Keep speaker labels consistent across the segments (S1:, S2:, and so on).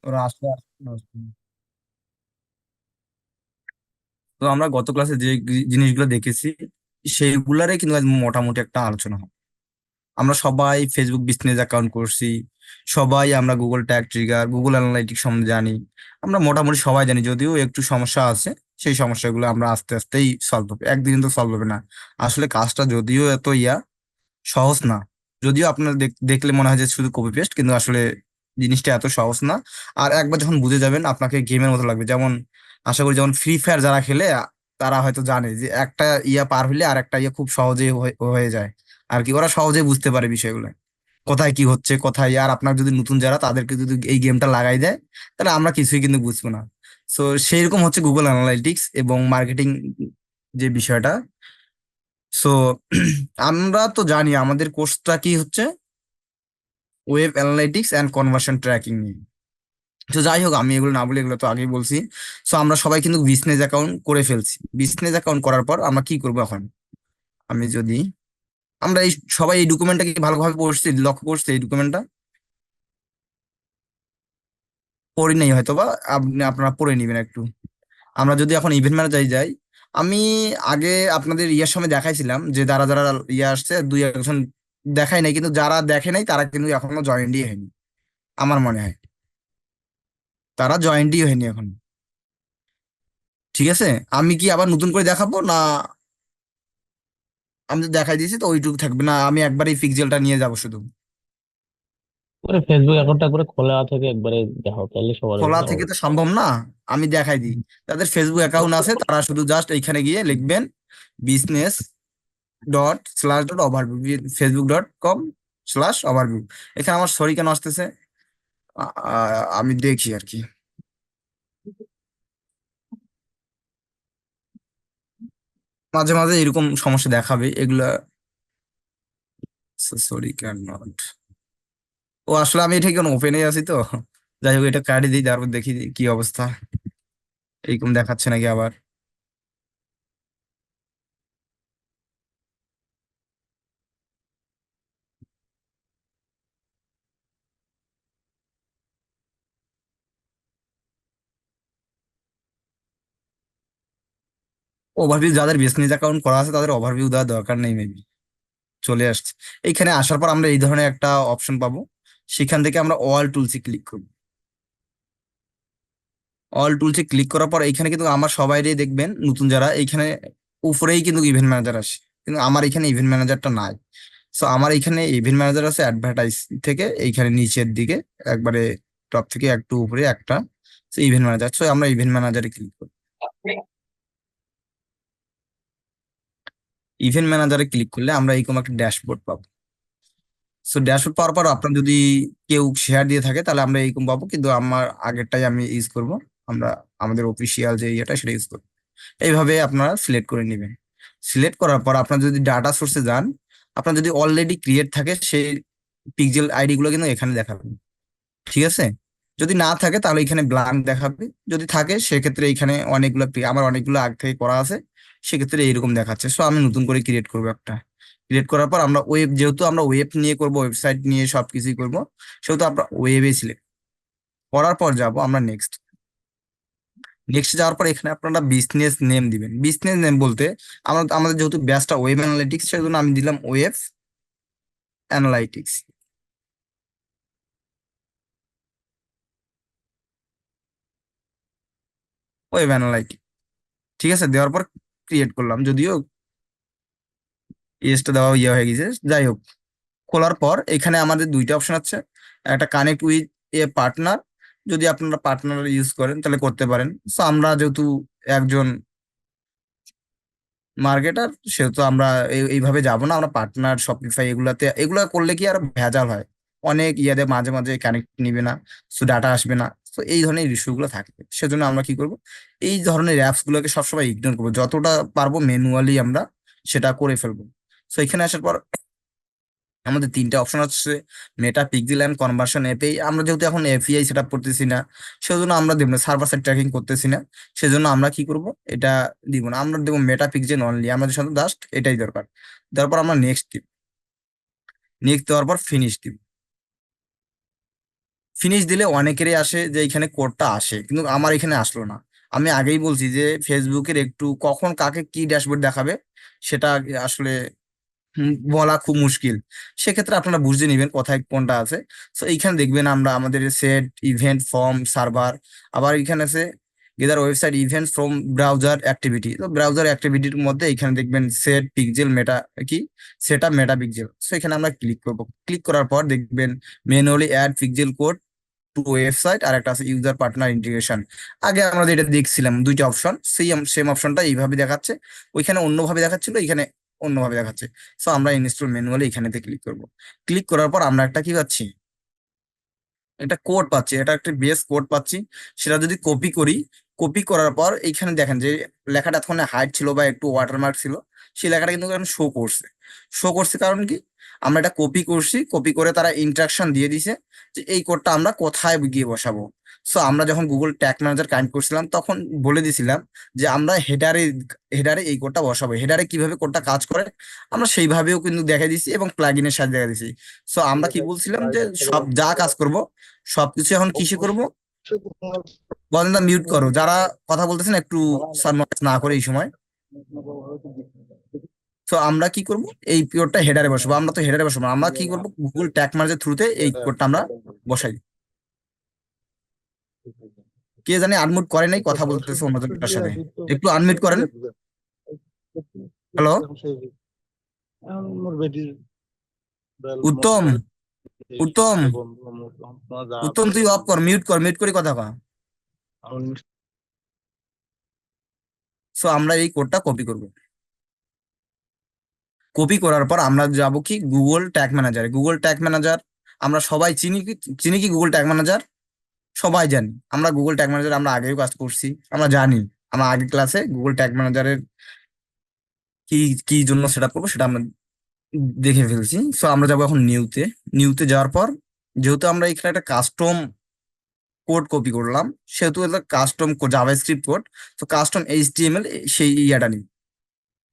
S1: ওরা আসলে তো আমরা গত ক্লাসে যে জিনিসগুলো দেখেছি সেইগুলারই কিন্তু আজ মোটামুটি একটা আলোচনা হবে। আমরা সবাই ফেসবুক বিজনেস অ্যাকাউন্ট করছি, সবাই আমরা Google tag trigger Google analytics সম্বন্ধে জানি। আমরা মোটামুটি সবাই জানি, যদিও একটু সমস্যা আছে। সেই সমস্যাগুলো আমরা আস্তে আস্তেই সলভ হবে, একদিন তো সলভ হবে না। আসলে কাজটা যদিও এত সহজ না, যদিও আপনার দেখলে মনে হয় যে শুধু কপি পেস্ট, কিন্তু আসলে জিনিসটা এত সহজ না। আর একবার যখন বুঝে যাবেন আপনাকে গেমের মতো লাগবে। যেমন আশা করি যেমন ফ্রি ফায়ার যারা খেলে তারা হয়তো জানে যে একটা পার হইলে আর একটা খুব সহজেই হয়ে যায়। আর কি ওরা সহজেই বুঝতে পারে বিষয়গুলো, কোথায় কি হচ্ছে কোথায় আর আপনার যদি নতুন যারা তাদেরকে যদি এই গেমটা লাগাই দেয় তাহলে আমরা কিছুই কিন্তু বুঝবো না। সো সেইরকম হচ্ছে গুগল অ্যানালাইটিক্স এবং মার্কেটিং যে বিষয়টা। সো আমরা তো জানি আমাদের কোর্সটা কি হচ্ছে, web analytics and conversion tracking নিয়ে। তো যাই হোক, আমি এগুলো না বলে এগুলো তো আগেই বলছি। সো আমরা সবাই কিন্তু বিজনেস অ্যাকাউন্ট করে ফেলছি। বিজনেস অ্যাকাউন্ট করার পর আমরা কি করবো এখন? আমি যদি আমরা এই সবাই এই ডকুমেন্টটা কি ভালোভাবে পড়ছি, লক্ষ্য করছি এই ডকুমেন্টটা? পড়ি নাই হয়তো বা, আপনি আপনারা পড়ে নিবেন একটু। আমরা যদি এখন ইভেন্ট ম্যানেজারে যাই, আমি আগে আপনাদের ইয়ার সময় দেখাইছিলাম যে যারা যারা ইয়ে আসছে, দুই একজন দেখাই নাই, কিন্তু যারা দেখে নাই তারা কিন্তু এখনো জয়েন্টই হয়নি আমার মনে হয়। তারা জয়েন্টই হয়নি এখন। ঠিক আছে, আমি কি আবার নতুন করে দেখাবো না? আমি তো দেখাই দিয়েছি তো ওইটুকু থাকবে না, আমি একবার এই পিক্সেলটা নিয়ে যাব শুধু।
S2: করে ফেসবুক অ্যাকাউন্টটা করে খোলা থেকে একবারে দেখাও, তাহলে সবার
S1: খোলা
S2: জন্য
S1: থেকে তো সম্ভব না। আমি দেখাই দিই, যাদের ফেসবুক অ্যাকাউন্ট আছে তারা শুধু জাস্ট এইখানে গিয়ে লিখবেন business dot slash dot overview, facebook.com/overview। এখানে আমার সরি কেন আসতেছে? আমি দেখি আর কি, মাঝে মাঝে এরকম সমস্যা দেখাবে এগুলা। Sorry can not. ও আসলে আমি এটা কেন ওপেনে আছি তো। যাই হোক, এটা কাটি দিই, তারপর দেখি কি অবস্থা, এইরকম দেখাচ্ছে নাকি আবার। ওভারভিউ যাদের বিজনেস অ্যাকাউন্ট করা আছে তাদের ওভারভিউ দেওয়ার দরকার নেই মেবি। চলে আসছে। এইখানে আসার পর আমরা এই ধরনের একটা অপশন পাবো, সেখান থেকে আমরা অল টুলসে ক্লিক করবো। অল টুলসে ক্লিক করার পর এইখানে কিন্তু আমার সবাইরই দেখবেন নতুন যারা এইখানে উপরেই কিন্তু ইভেন্ট ম্যানেজার আসে, কিন্তু আমার এখানে ইভেন্ট ম্যানেজারটা নাই। সো আমার এখানে ইভেন্ট ম্যানেজার আছে অ্যাডভার্টাইজ থেকে এইখানে নিচের দিকে একবারে টপ থেকে একটু উপরে একটা ইভেন্ট ম্যানেজার। সো আমরা ইভেন্ট ম্যানেজারে ক্লিক করি। ইভেন্ট ম্যানেজারে ক্লিক করলে আমরা এইরকম একটা ড্যাশবোর্ড পাবো। সো ড্যাশবোর্ড পাওয়ার পর আপনার যদি কেউ শেয়ার দিয়ে থাকে তাহলে আমরা এইরকম পাবো, কিন্তু আমার আগেরটাই আমি ইউজ করব। আমরা আমাদের অফিসিয়াল যে ইয়েটা সেটা ইউজ করবো। এইভাবে আপনারা সিলেক্ট করে নেবেন। সিলেক্ট করার পর আপনার যদি ডাটা সোর্সে যান, আপনার যদি অলরেডি ক্রিয়েট থাকে সেই পিক্সেল আইডি গুলো কিন্তু এখানে দেখাবে। ঠিক আছে, যদি না থাকে তাহলে এখানে ব্ল্যাঙ্ক দেখাবে। যদি থাকে সেক্ষেত্রে এখানে অনেকগুলো আমার অনেকগুলো আগে থেকে করা আছে, সেক্ষেত্রে এইরকম দেখাচ্ছে। সো আমি নতুন করে ক্রিয়েট করবো একটা। ক্রিয়েট করার পর আমরা ওয়েব, যেহেতু আমরা ওয়েব নিয়ে করব, ওয়েবসাইট নিয়ে সবকিছুই করব, সেহেতু আমরা ওয়েবে সিলেক্ট করার পর যাব আমরা নেক্সট। নেক্সট যাওয়ার পর এখানে আপনারা বিজনেস নেম দিবেন। বিজনেস নেম বলতে আমরা আমাদের যেহেতু ব্যাচটা ওয়েব অ্যানালিটিক্স, সেজন্য আমি দিলাম ওয়েব অ্যানালাইটিক্স। ওয়েব অ্যানালাইটিক্স ঠিক আছে, দেওয়ার পর ক্রিয়েট করলাম, যদিও এজটা দেওয়া হয়ে গেছে। যাই হোক, খোলার পর এখানে আমাদের দুইটা অপশন আছে, একটা কানেক্ট উইথ এ পার্টনার। যদি আপনারা পার্টনার ইউজ করেন তাহলে করতে পারেন। সো আমরা যেহেতু একজন মার্কেটার, সেহেতু আমরা এইভাবে যাব না, আমরা পার্টনার শপিফাই এগুলাতে, এগুলা করলে কি আর ভেজাল হয়, অনেক ইয়াতে মাঝে মাঝে কানেক্ট নিবে না, সো ডাটা আসবে না। তো এই ধরনের ইস্যু গুলো থাকবে, সেজন্য আমরা কি করব, এই ধরনের অ্যাপস গুলোকে সবসময় ইগনোর করবো, যতটা পারবো ম্যানুয়ালি আমরা সেটা করে ফেলবো। তো এখানে আসার পর আমাদের তিনটা অপশন আছে, মেটা, পিক্সেল অ্যান্ড কনভার্সন এপি। আমরা যেহেতু এখন এপিআই সেট আপ করতেছি না, সেজন্য আমরা দেবো না, সার্ভার সাইড ট্র্যাকিং করতেছি না, সেজন্য আমরা কি করব, এটা দিব না, আমরা দেবো মেটা পিক্সেল অনলি, আমাদের সাথে জাস্ট এটাই দরকার। তারপর আমরা নেক্সট দিব, নেক্সট দেওয়ার পর ফিনিশ দিব। ফিনিশ দিলে অনেকেরই আসে যে এখানে কোডটা আসে, কিন্তু আমার এখানে আসলো না। আমি আগেই বলছি যে ফেসবুকের একটু কখন কাকে কি ড্যাশবোর্ড দেখাবে সেটা আসলে বলা খুব মুশকিল। সেক্ষেত্রে আপনারা বুঝে নেবেন কোথায় কোনটা আছে। তো এইখানে দেখবেন আমরা আমাদের সেট ইভেন্ট ফর্ম সার্ভার, আবার এখানে আছে gather website event from browser activity. তো ব্রাউজার অ্যাক্টিভিটির মধ্যে এখানে দেখবেন সেট পিক্সেল মেটা কি সেট আপ মেটা পিক্সেল। তো এখানে আমরা ক্লিক করব। ক্লিক করার পর দেখবেন manually add pixel code to website, আর একটা আছে ইউজার পার্টনার ইন্টিগ্রেশন। আগে আমরা যেটা দেখছিলাম দুইটা অপশন, সেম অপশনটা এইভাবে দেখাচ্ছে, ওইখানে অন্যভাবে দেখাচ্ছিল, এখানে অন্যভাবে দেখাচ্ছে। সো আমরা ইনস্টল ম্যানুয়ালি এখানেতে ক্লিক করব। ক্লিক করার পর আমরা একটা কি পাচ্ছি, এটা কোড পাচ্ছি, এটা একটা বেস কোড পাচ্ছি। সেটা যদি কপি করি, কপি করার পর এইখানে দেখেন যে লেখাটা এতক্ষণ হাইড ছিল বা একটু ওয়াটারমার্ক ছিল, সেই লেখাটা কিন্তু এখন শো করছে। শো করছে কারণ কি, আমরা এটা কপি করছি, কপি করে তারা ইনস্ট্রাকশন দিয়ে দিছে যে এই কোডটা আমরা কোথায় গিয়ে বসাবো। সো আমরা যখন গুগল ট্যাগ ম্যানেজার কানেক্ট করছিলাম তখন বলে দিছিলাম যে আমরা হেডারে হেডারে এই কোডটা বসাবো। হেডারে কিভাবে কোডটা কাজ করে আমরা সেইভাবেও কিন্তু দেখা দিছি এবং প্লাগইনের সাথে দেখা দিছি। সো আমরা কি বলছিলাম যে সব যা কাজ করব সবকিছু এখন কিসে করব। বলেন না, মিউট করো যারা কথা বলতেছেন একটু, নয়েজ না করে এই সময়। তো আমরা কি করব, এই কোডটা হেডারে বসাবো। আমরা তো হেডারে বসাবো না, আমরা কি করব, গুগল ট্যাগ মার্জের থ্রুতে এই কোডটা আমরা বসাই। কে জানি আনমিউট করে নাই, কথা বলতেছে অন্যজনের সাথে, একটু আনমিউট করেন। হ্যালো, উত্তম, উত্তম, উত্তম তুই অফ কর, মিউট কর, মিউট করে কথা কয়। সো আমরা এই কোডটা কপি করব। কপি করার পর আমরা যাব কি গুগল ট্যাগ ম্যানেজারে। গুগল ট্যাগ ম্যানেজার আমরা সবাই চিনি কি, চিনি কি গুগল ট্যাগ ম্যানেজার? সবাই জানি আমরা গুগল ট্যাগ ম্যানেজার, আমরা আগেও কাজ করছি, আমরা জানি। আমরা আগের ক্লাসে গুগল ট্যাগ ম্যানেজারের কি কি জন্য সেট আপ করবো সেটা আমরা দেখে ফেলছি। সো আমরা যাবো এখন নিউতে। নিউতে যাওয়ার পর যেহেতু আমরা এখানে একটা কাস্টম কোড কপি করলাম, সেহেতু এটা কাস্টম জাভাস্ক্রিপ্ট কোড। তো কাস্টম এইচটিএমএল সেই ইয়াটা নিই,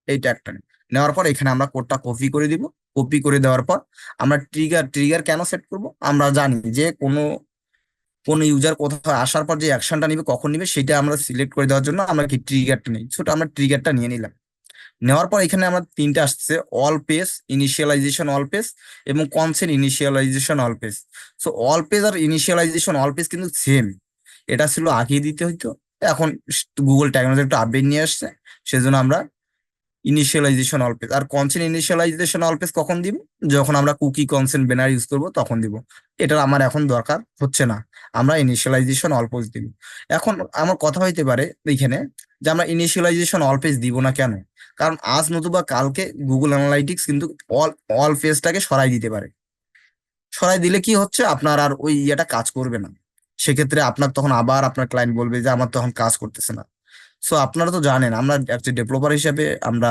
S1: এই ট্যাগটা নিই। নেওয়ার পর এখানে আমরা কোডটা কপি করে দিব। কপি করে দেওয়ার পর আমরা ট্রিগার ট্রিগার কেন সেট করব, আমরা জানি যে কোনো কোন ইউজার কোথাও আসার পর যে অ্যাকশনটা নিবে কখন নিবে সেটা আমরা সিলেক্ট করে দেওয়ার জন্য আমরা কি ট্রিগারটা নিই। ছোট আমরা ট্রিগারটা নিয়ে নিলাম। নেওয়ার পর এখানে আমরা তিনটা আসছে, all page initialization all page এবং consent initialization all page. So all page আর ইনিশিয়ালাইজেশন অল পেজ কিন্তু সেম, এটা ছিল আগে দিতে হইতো। এখন গুগল টেকনোলজি একটু আপডেট নিয়ে আসছে, সেজন্য আমরা ইনিশিয়ালাইজেশন অল পেজ আর কনসেন্ট ইনিশিয়ালাইজেশন অল পেজ কখন দিব, যখন আমরা কুকি কনসেন্ট ব্যানার ইউজ করব তখন দিব। এটা আমার এখন দরকার হচ্ছে না, আমরা ইনিশিয়ালাইজেশন অল পেজ দিব। এখন আমার কথা হইতে পারে এইখানে যে আমরা ইনিশিয়ালাইজেশন অল পেজ দিব না কেন, কারণ আজ নতুবা কালকে গুগল অ্যানালাইটিক্স কিন্তু অল অল পেজটাকে সরাই দিতে পারে। সরাই দিলে কি হচ্ছে, আপনার আর ওই ইয়েটা কাজ করবে না। সেক্ষেত্রে আপনার তখন আবার আপনার ক্লায়েন্ট বলবে যে আমার তখন কাজ করতেছে না। সো আপনারা তো জানেন আমরা একজন ডেভেলপার হিসেবে, আমরা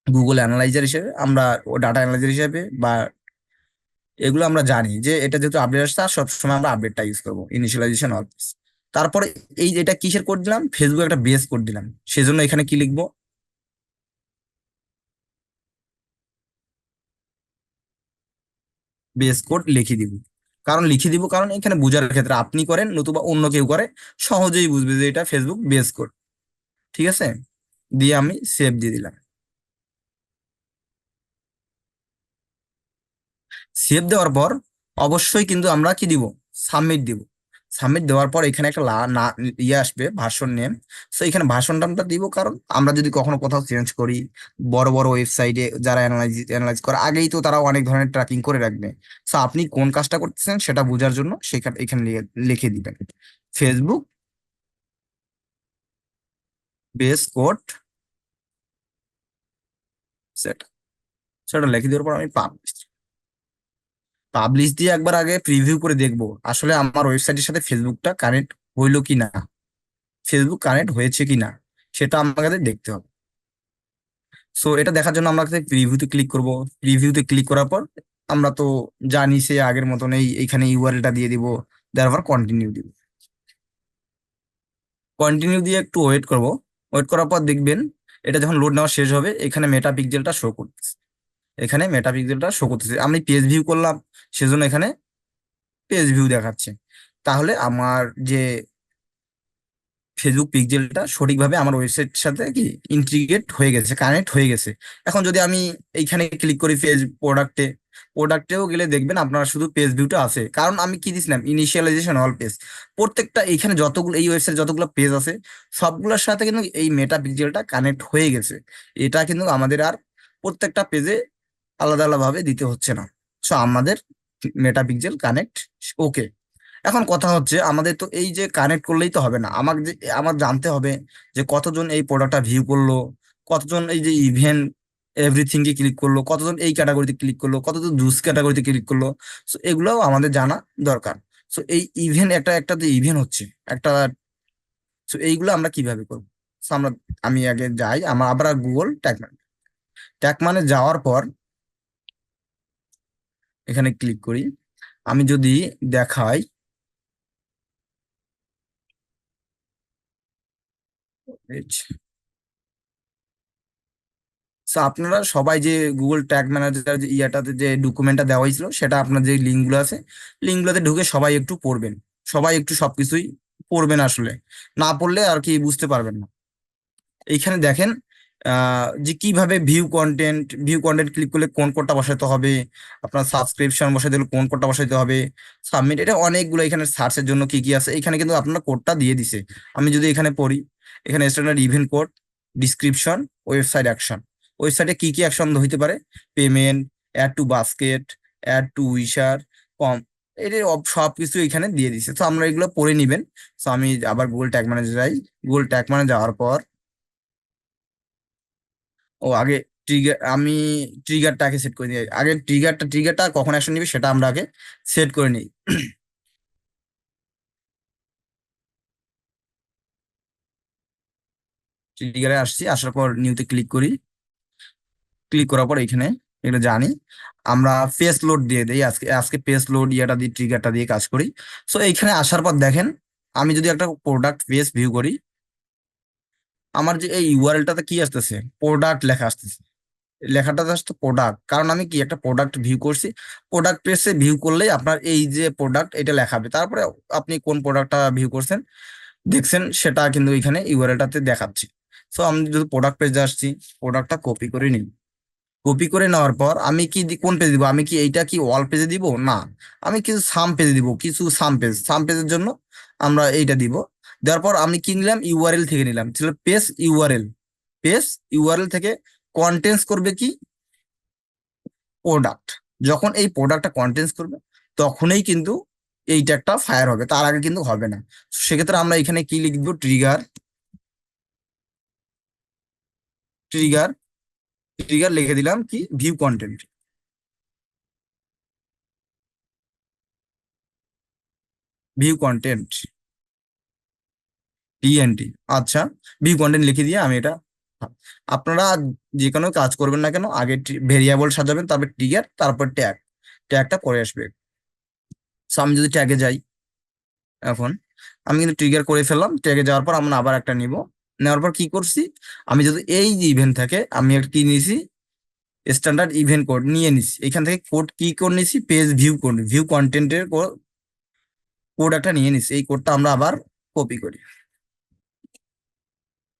S1: গুগল অ্যানালাইজার হিসেবে, আমরা ডাটা অ্যানালাইজার হিসেবে বা এগুলো আমরা জানি যে এটা যেহেতু আপডেট আসছে আর সবসময় আমরা আপডেটটা ইউজ করবো ইনিশিয়ালাইজেশন অলওয়েজ। তারপরে এই এটা কিসের কোড দিলাম, ফেসবুক একটা বেস কোড দিলাম, সেজন্য এখানে কি লিখবো, বেস কোড লিখে দিব। কারণ লিখে দিব কারণ এখানে বোঝার ক্ষেত্রে আপনি করেন নতুবা অন্য কেউ করে সহজেই বুঝবে যে এটা ফেসবুক বেস কোড। ঠিক আছে, দিয়ে আমি সেভ দিয়ে দিলাম। সেভ দেওয়ার পর অবশ্যই কিন্তু আমরা কি দিব, সাবমিট দিব। সাবমিট দেওয়ার পর এখানে একটা ইয়ে আসবে ভার্সন নেম। সো এখানে ভার্সন নামটা দিব, কারণ আমরা যদি কখনো কোথাও চেঞ্জ করি, বড় বড় ওয়েবসাইটে যারা অ্যানালাইজ করে আগেই তো তারা অনেক ধরনের ট্র্যাকিং করে রাখবে। সো আপনি কোন কাজটা করতেছেন সেটা বোঝার জন্য সেখানে এখানে লিখে দিবেন ফেসবুক বেস কোড সেটা। সেটা লিখে দেওয়ার পর আমি পাবলিশ, পাবলিশ দিয়ে একবার আগে প্রিভিউ করে দেখবো আসলে আমার ওয়েবসাইটের সাথে ফেসবুকটা কানেক্ট হইলো কি না, ফেসবুক কানেক্ট হয়েছে কি না সেটা আমাদের দেখতে হবে। সো এটা দেখার জন্য আমরা প্রিভিউতে ক্লিক করব। প্রিভিউতে ক্লিক করার পর আমরা তো জানি সে আগের মতন এইখানে ইউআরএলটা দিয়ে দিব, দেওয়ার পর কন্টিনিউ দিব। কন্টিনিউ দিয়ে একটু ওয়েট করব। ওয়েট করার পর দেখবেন এটা যখন লোড নেওয়া শেষ হবে এখানে মেটা পিক্সেলটা শো করতেছে, এখানে মেটা পিক্সেলটা শো করতেছে। আমি পেজ ভিউ করলাম সেজন্য এখানে পেজ ভিউ দেখাচ্ছে, তাহলে আমার যে ফেসবুক পিক্সেলটা সঠিকভাবে আমার ওয়েবসাইটের সাথে কি ইন্টিগ্রেট হয়ে গেছে, কানেক্ট হয়ে গেছে। এখন যদি আমি এইখানে ক্লিক করি পেজ প্রোডাক্টেও গেলে দেখবেন আপনারা শুধু পেজ ভিউটা আছে, কারণ আমি কি দিছিলাম ইনিশিয়ালাইজেশন অল পেজ। প্রত্যেকটা এইখানে যতগুলো এই ওয়েবসাইট যতগুলো পেজ আছে সবগুলোর সাথে কিন্তু এই মেটা পিক্সেলটা কানেক্ট হয়ে গেছে। এটা কিন্তু আমাদের আর প্রত্যেকটা পেজে আলাদা আলাদা ভাবে দিতে হচ্ছে না। সো আমাদের মেটা পিক্সেল কানেক্ট ওকে। এখন কথা হচ্ছে আমাদের তো এই যে কানেক্ট করলেই তো হবে না, আমার জানতে হবে যে কতজন এই প্রোডাক্টটা ভিউ করলো, কতজন এই যে ইভেন্ট এভরিথিং কে ক্লিক করলো, কতজন এই ক্যাটাগরিতে ক্লিক করলো, কতজন জুস ক্যাটাগরিতে ক্লিক করলো। সো এগুলোও আমাদের জানা দরকার। সো এই ইভেন্ট একটা একটা যে ইভেন্ট হচ্ছে একটা, সো এইগুলো আমরা কিভাবে করবো? So আমি আগে যাই, আমার আবার গুগল ট্যাগ মানে যাওয়ার পর এখানে ক্লিক করি। আমি যদি দেখাই, সো আপনারা সবাই যে গুগল ট্যাগ ম্যানেজার যে ইয়াটাতে যে ডকুমেন্টটা দেওয়া হয়েছিল সেটা আপনার যে লিঙ্কগুলো আছে লিঙ্কগুলোতে ঢুকে সবাই একটু পড়বেন। সবাই একটু সবকিছুই পড়বেন, আসলে না পড়লে আর কি বুঝতে পারবেন না। এইখানে দেখেন যে কিভাবে ভিউ কন্টেন্ট ক্লিক করলে কোন কোডটা বসাতে হবে, আপনার সাবস্ক্রিপশন বসাতে হলে কোন কোডটা বসাতে হবে, সাবমিট, এটা অনেকগুলো এখানে সার্চের জন্য কি কি আছে এখানে কিন্তু আপনার কোডটা দিয়ে দিছে। আমি যদি এখানে পড়ি, এখানে standard event code, description, website action, ওয়েবসাইটে কি কি অ্যাকশন হইতে পারে, payment, add to basket, add to wisher, কম, এটা সব কিছু এখানে দিয়ে দিছে। তো আমরা এগুলো পড়ে নিবেন। তো আমি আবার গুগল ট্যাগ ম্যানেজার যাই। গুগল ট্যাগ ম্যানেজার যাওয়ার পর আগে আমি ট্রিগারটাকে সেট করে নিই। আগে ট্রিগারটা কখন অ্যাকশন নিবে সেটা আমরা আগে সেট করে নিই। ট্রিগারে আসছি, আসার পর নিউতে ক্লিক করি। ক্লিক করার পর এখানে এটা জানি আমরা পেজ লোড দিয়ে দিই। আজকে আজকে পেজ লোড ইয়াটা দিয়ে ট্রিগারটা দিয়ে কাজ করি। সো এইখানে আসার পর দেখেন আমি যদি একটা প্রোডাক্ট পেজ ভিউ করি, আমার যে এই ইউআরএলটাতে কি আসতেছে, প্রোডাক্ট লেখা আসতেছে। লেখাটা জাস্ট প্রোডাক্ট, কারণ আমি কি একটা প্রোডাক্ট ভিউ করছি। প্রোডাক্ট পেজে ভিউ করলেই আপনার এই যে প্রোডাক্ট এটা লেখাবে, তারপরে আপনি কোন প্রোডাক্টটা ভিউ করছেন দেখছেন সেটা কিন্তু এখানে ইউআরএলটাতে দেখাচ্ছে। সো আমি যদি প্রোডাক্ট পেজে আসছি, প্রোডাক্টটা কপি করে নিই। কপি করে নেওয়ার পর আমি কোন পেজে দিব, আমি কি এইটা কি অল পেজে দিব না, আমি কিছু সাম পেজে দিব, কিছু সাম পেজের জন্য আমরা এইটা দিব। দেওয়ার পর আমি কি নিলাম, ইউআরএল থেকে নিলাম, ছিল পেজ ইউআরএল থেকে কন্টেন্টস করবে কি প্রোডাক্ট। যখন এই প্রোডাক্টটা কন্টেন্টস করবে তখনই কিন্তু এইটা একটা ফায়ার হবে, তার আগে কিন্তু হবে না। সেক্ষেত্রে আমরা এখানে কি লিখবো, ট্রিগার ট্রিগার লিখে দিলাম কি ভিউ কন্টেন্ট টিএনটি। আচ্ছা, ভিউ কন্টেন্ট লিখে দিয়ে আমি এটা, আপনারা যে কোনো কাজ করবেন না কেন আগে ভেরিয়েবল সাজাবেন, তারপর ট্রিগার, তারপর ট্যাগটা পরে আসবে। সো আমি যদি ট্যাগে যাই, এখন আমি কিন্তু ট্রিগার করে ফেললাম। ট্যাগে যাওয়ার পর আমরা আবার একটা নিব। নেওয়ার পর কি করছি, আমি যদি এই যে ইভেন্ট থাকে আমি একটা কি নিয়েছি, স্ট্যান্ডার্ড ইভেন্ট কোড নিয়ে নিছি। এখান থেকে কোড কি কোড নিছি, পেজ ভিউ কন্টেন্টের কোড একটা নিয়ে নিছি। এই কোডটা আমরা আবার কপি করি।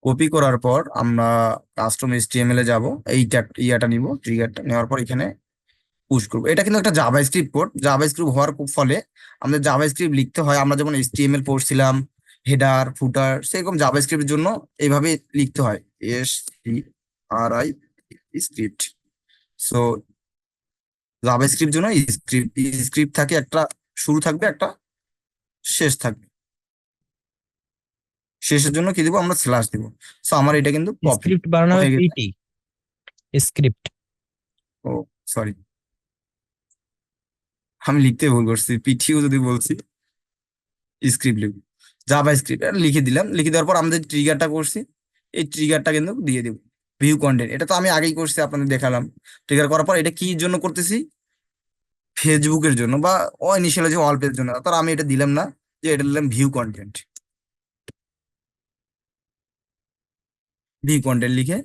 S1: কপি করার পর আমরা কাস্টম এইচটিএমএল এ যাব, এই ইয়াটা নিব, ট্রিগারটা নেওয়ার পর এখানে পুশ করবো। এটা কিন্তু একটা জাভাস্ক্রিপ্ট কোড। জাভাস্ক্রিপ্ট হওয়ার ফলে আমাদের জাভাস্ক্রিপ্ট লিখতে হয়, আমরা যেমন এইচটিএমএল পড়ছিলাম, হেডার ফুটার, সেরকম জাভাস্ক্রিপ্টের জন্য এইভাবে লিখতে হয়, SCRI স্ক্রিপ্ট। সো জাভাস্ক্রিপ্ট জন্য স্ক্রিপ্ট স্ক্রিপ্ট থাকে, একটা শুরু থাকবে, একটা শেষ থাকবে। শেষের জন্য কি দিব, আমরা স্ল্যাশ দিব। সো আমার এটা কিন্তু কপি
S3: স্ক্রিপ্ট বানানো হবে
S1: হয়ে গেছে।
S3: PT script.
S1: ও সরি, আমি লিখতে ভুল করছি, পিটিও যদি বলছি, স্ক্রিপ্ট লিখব, জাভা স্ক্রিপ্ট লিখে দিলাম। লিখে দেওয়ার পর আমাদের ট্রিগারটা করছি, এই ট্রিগারটা কিন্তু দিয়ে দেবো। ভিউ কন্টেন্ট এটা তো আমি আগেই করছি, আপনাদের দেখালাম। ট্রিগার করার পর এটা কি জন্য করতেছি, ফেসবুকের জন্য বা ইনিশিয়াল যে অল পেজের জন্য। তার আমি এটা দিলাম না, যে এটা দিলাম ভিউ কন্টেন্ট লিখে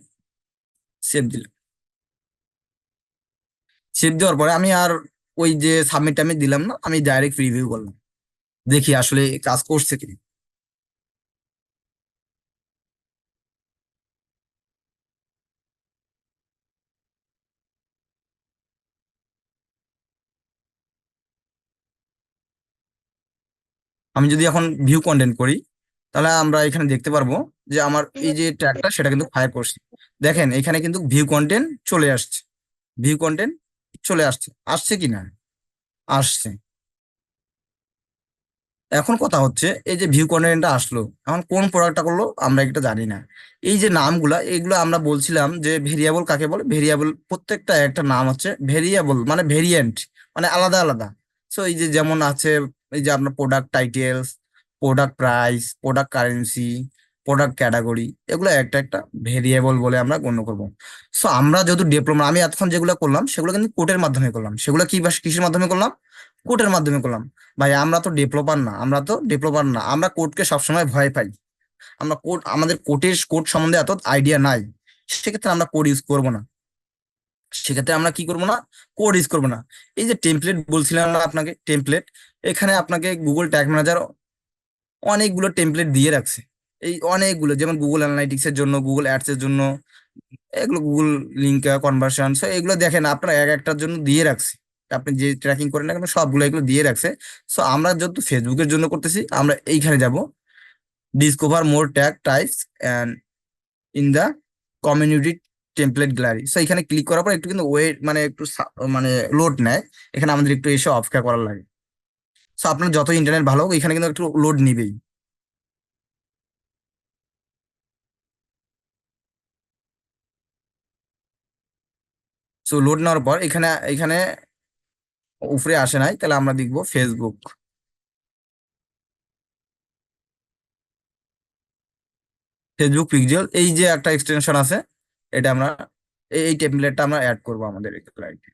S1: সেভ দিলাম। সেভ দেওয়ার পরে আমি আর ওই যে সাবমিট আমি দিলাম না, আমি ডাইরেক্ট রিভিউ করলাম, দেখি আসলে কাজ করছে কি। আমি যদি এখন ভিউ কন্টেন্ট করি, তাহলে আমরা এখানে দেখতে পারবো যে আমার এই যে ট্যাগটা সেটা কিন্তু ফায়ার করছে। দেখেন এখানে কিন্তু ভিউ কন্টেন্ট চলে আসছে, ভিউ কন্টেন্ট চলে আসছে, আসছে কি না, আসছে। এখন কথা হচ্ছে এই যে ভিউ কন্টেন্টটা আসলো, এখন কোন প্রোডাক্টটা করলো আমরা এটা জানি না। এই যে নামগুলা, এগুলো আমরা বলছিলাম যে ভেরিয়েবল কাকে বলে, ভেরিয়েবল প্রত্যেকটা একটা নাম হচ্ছে ভেরিয়েবল, মানে ভেরিয়েন্ট, মানে আলাদা আলাদা। সো এই যে যেমন আছে, এই যে আপনার product titles, product price, product currency, product category, এগুলো একটা একটা ভেরিয়েবল বলে আমরা গণ্য করব। সো আমরা যেহেতু ডিপ্লোমা, আমি এতক্ষণ যেগুলো করলাম সেগুলো কিন্তু কোডের মাধ্যমে করলাম, সেগুলো কি বা কিসের মাধ্যমে করলাম, কোডের মাধ্যমে করলাম। ভাই আমরা তো ডেভেলপার না, আমরা কোডকে সবসময় ভয় পাই। আমরা কোড, আমাদের কোড সম্বন্ধে এত আইডিয়া নাই, সেক্ষেত্রে আমরা কোড ইউজ করব না। সেক্ষেত্রে আমরা কি করব না, কোড ইউজ করবো না। এই যে টেমপ্লেট বলছিলাম না আপনাকে, টেমপ্লেট, এখানে আপনাকে গুগল ট্যাগ ম্যানেজার অনেকগুলো টেমপ্লেট দিয়ে রাখছে। এই অনেকগুলো, যেমন গুগল অ্যানালাইটিক্স এর জন্য, গুগল অ্যাডস এর জন্য, এগুলো গুগল লিঙ্ক কনভার্সন, এগুলো দেখেন আপনার এক একটার জন্য দিয়ে রাখছে। আপনি যে ট্র্যাকিং করেন না কেন সবগুলো এগুলো দিয়ে রাখছে। সো আমরা যেহেতু ফেসবুকের জন্য করতেছি, আমরা এইখানে যাব, discover more tag types and in the community template gallery. So এখানে ক্লিক করার পর একটু কিন্তু ওয়েট, মানে একটু মানে লোড নেয়। এখানে আমাদের একটু এসে অপেক্ষা করার লাগে। সো আপনার যত ইন্টারনেট ভালো হোক, এখানে কিন্তু একটু লোড নিবেই। সো লোড নেওয়ার পর এখানে এখানে উপরে আসে নাই, তাহলে আমরা দেখবো ফেসবুক, ফেসবুক পিক্সেল, এই যে একটা এক্সটেনশন আছে, এটা আমরা এই টেমপ্লেটটা আমরা অ্যাড করব আমাদের ক্লায়েন্টে,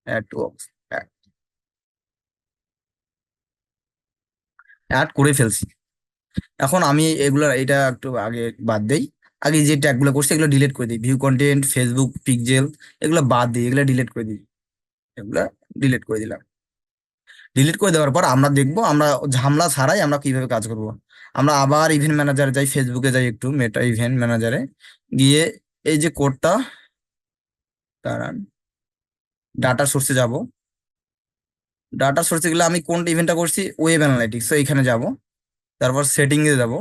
S1: অ্যাড টু অ্যাড করে ফেলছি। এখন আমি এগুলো, এটা একটু আগে বাদ দেই, আগে যে ট্যাগ গুলো করছি এগুলো ডিলিট করে দিই, ভিউ কন্টেন্ট, ফেসবুক পিক্সেল, এগুলো বাদ দিই, এগুলো ডিলিট করে দিই, এগুলো ডিলিট করে দিলাম। ডিলিট করে দেওয়ার পর আমরা দেখবো আমরা ঝামেলা ছাড়াই আমরা কিভাবে কাজ করব। আমরা আবার ইভেন্ট ম্যানেজারে যাই, ফেসবুকে যাই, একটু মেটা ইভেন্ট ম্যানেজারে গিয়ে এই যে কোডটা, দাঁড়ান, ডাটা সোর্সে যাব। ডাটা সোর্সে গেলে আমি কোন ইভেন্টটা করছি, ওয়েব অ্যানালাইটিক্স, তো এখানে যাব, তারপর সেটিং এ যাব।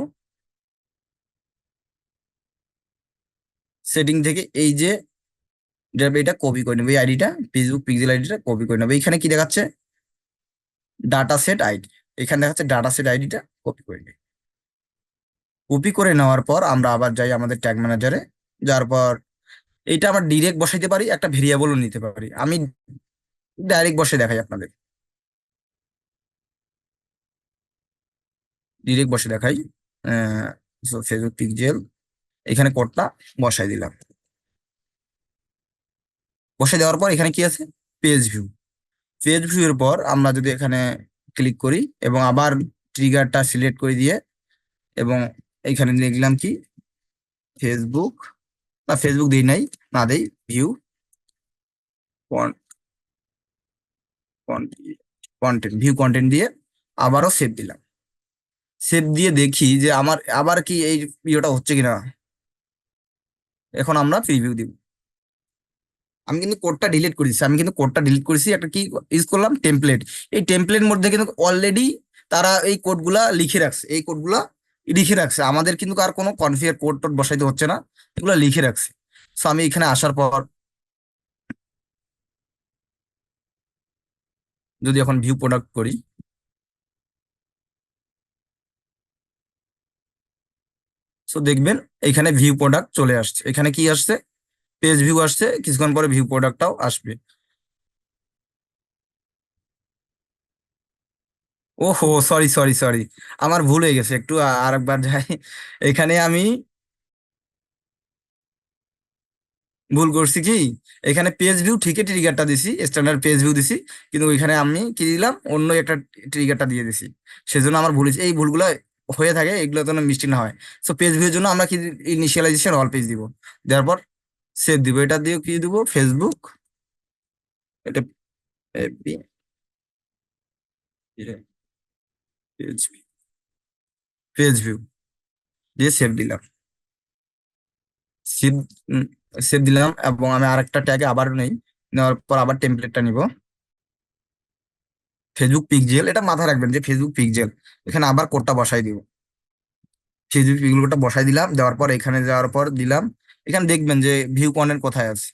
S1: সেটিং থেকে এই যে এটা কপি করে নেবো, এই আইডিটা, ফেসবুক পিক্সেল আইডিটা কপি করে নেবো। এখানে কি দেখাচ্ছে, ডাটা সেট আইডি, এখানে দেখাচ্ছে ডাটা সেট আইডিটা কপি করে নিই। কপি করে নেওয়ার পর আমরা আবার যাই আমাদের ট্যাগ ম্যানেজারে, যার পর এইটা আমরা ডিরেক্ট বসাইতে পারি, একটা ভেরিয়েবলও নিতে পারি। আমি ডাইরেক্ট বসে দেখাই আপনাদের, ডিরেক্ট বসে দেখাই। ফেসবুক পিক্সেল, এখানে কোডটা বসাই দিলাম। বসাই দেওয়ার পর এখানে কি আছে, পেজ ভিউ। পেজ ভিউ এর পর আমরা যদি এখানে ক্লিক করি এবং আবার ট্রিগারটা সিলেক্ট করে দিয়ে, এবং এখানে লিখলাম কি, ফেসবুক, না ফেসবুক দিই নাই, না দেই, ভিউ কন্টেন্ট, ভিউ কন্টেন্ট দিয়ে আবারও সেভ দিলাম। সেভ দিয়ে দেখি যে আমার আবার কি এই ইয়েটা হচ্ছে কিনা। এখন আমরা প্রিভিউ দিব। আমি কিন্তু কোডটা ডিলিট করেছি, একটা কি ইউজ করলাম, টেমপ্লেট। এই টেমপ্লেট মধ্যে কিন্তু অলরেডি তারা এই কোডগুলা লিখে রাখছে, আমাদের কিন্তু আর কোনো কনফিগার কোড টোড বসাইতে হচ্ছে না, এগুলো লিখে রাখছে। সো আমি এখানে আসার পর যদি এখন ভিউ প্রোডাক্ট করি, সো দেখবেন এখানে ভিউ প্রোডাক্ট চলে আসছে। এখানে কি আসছে, পেজ ভিউ আসছে, কিছুক্ষণ পরে ভিউ প্রোডাক্টটাও আসবে। ওহো, সরি সরি সরি, আমার ভুল হয়ে গেছে, একটু আরেকবার যাই। এখানে আমি ভুল করছি কি, এখানে পেজ ভিউ ঠিকই ট্রিগারটা দিছি, স্ট্যান্ডার্ড পেজ ভিউ দিছি, কিন্তু ওইখানে আমি কি দিলাম, অন্য একটা ট্রিগারটা দিয়ে দিছি। সেজন্য আমার ভুল হয়েছে, এই ভুলগুলো হয়ে থাকে, এগুলো যেন মিস্টেক না হয়। সো পেজ ভিউর জন্য আমরা কি, ইনিশিয়ালাইজেশন অল পেজ দিব, দেওয়ার পর সেভ দিব, এটা দিয়ে কি দিব, ফেসবুক, এটা এফবি পেজ পেজ ভিউ দিয়ে সেভ দিলাম। সেভ সেভ দিলাম এবং আমি আরেকটা ট্যাগে আবার নেই, নেওয়ার পর আবার টেমপ্লেটটা নিব, ফেসবুক পিক্সেল। এটা মাথায় রাখবেন যে ফেসবুক পিক্সেল। এখানে আবার কোডটা বসাই দিব, ফেসবুক পিক্সেলটা বসাই দিলাম। দেওয়ার পর এখানে যাওয়ার পর দিলাম, এখানে দেখবেন যে ভিউ কন্টেন্ট কোথায় আছে,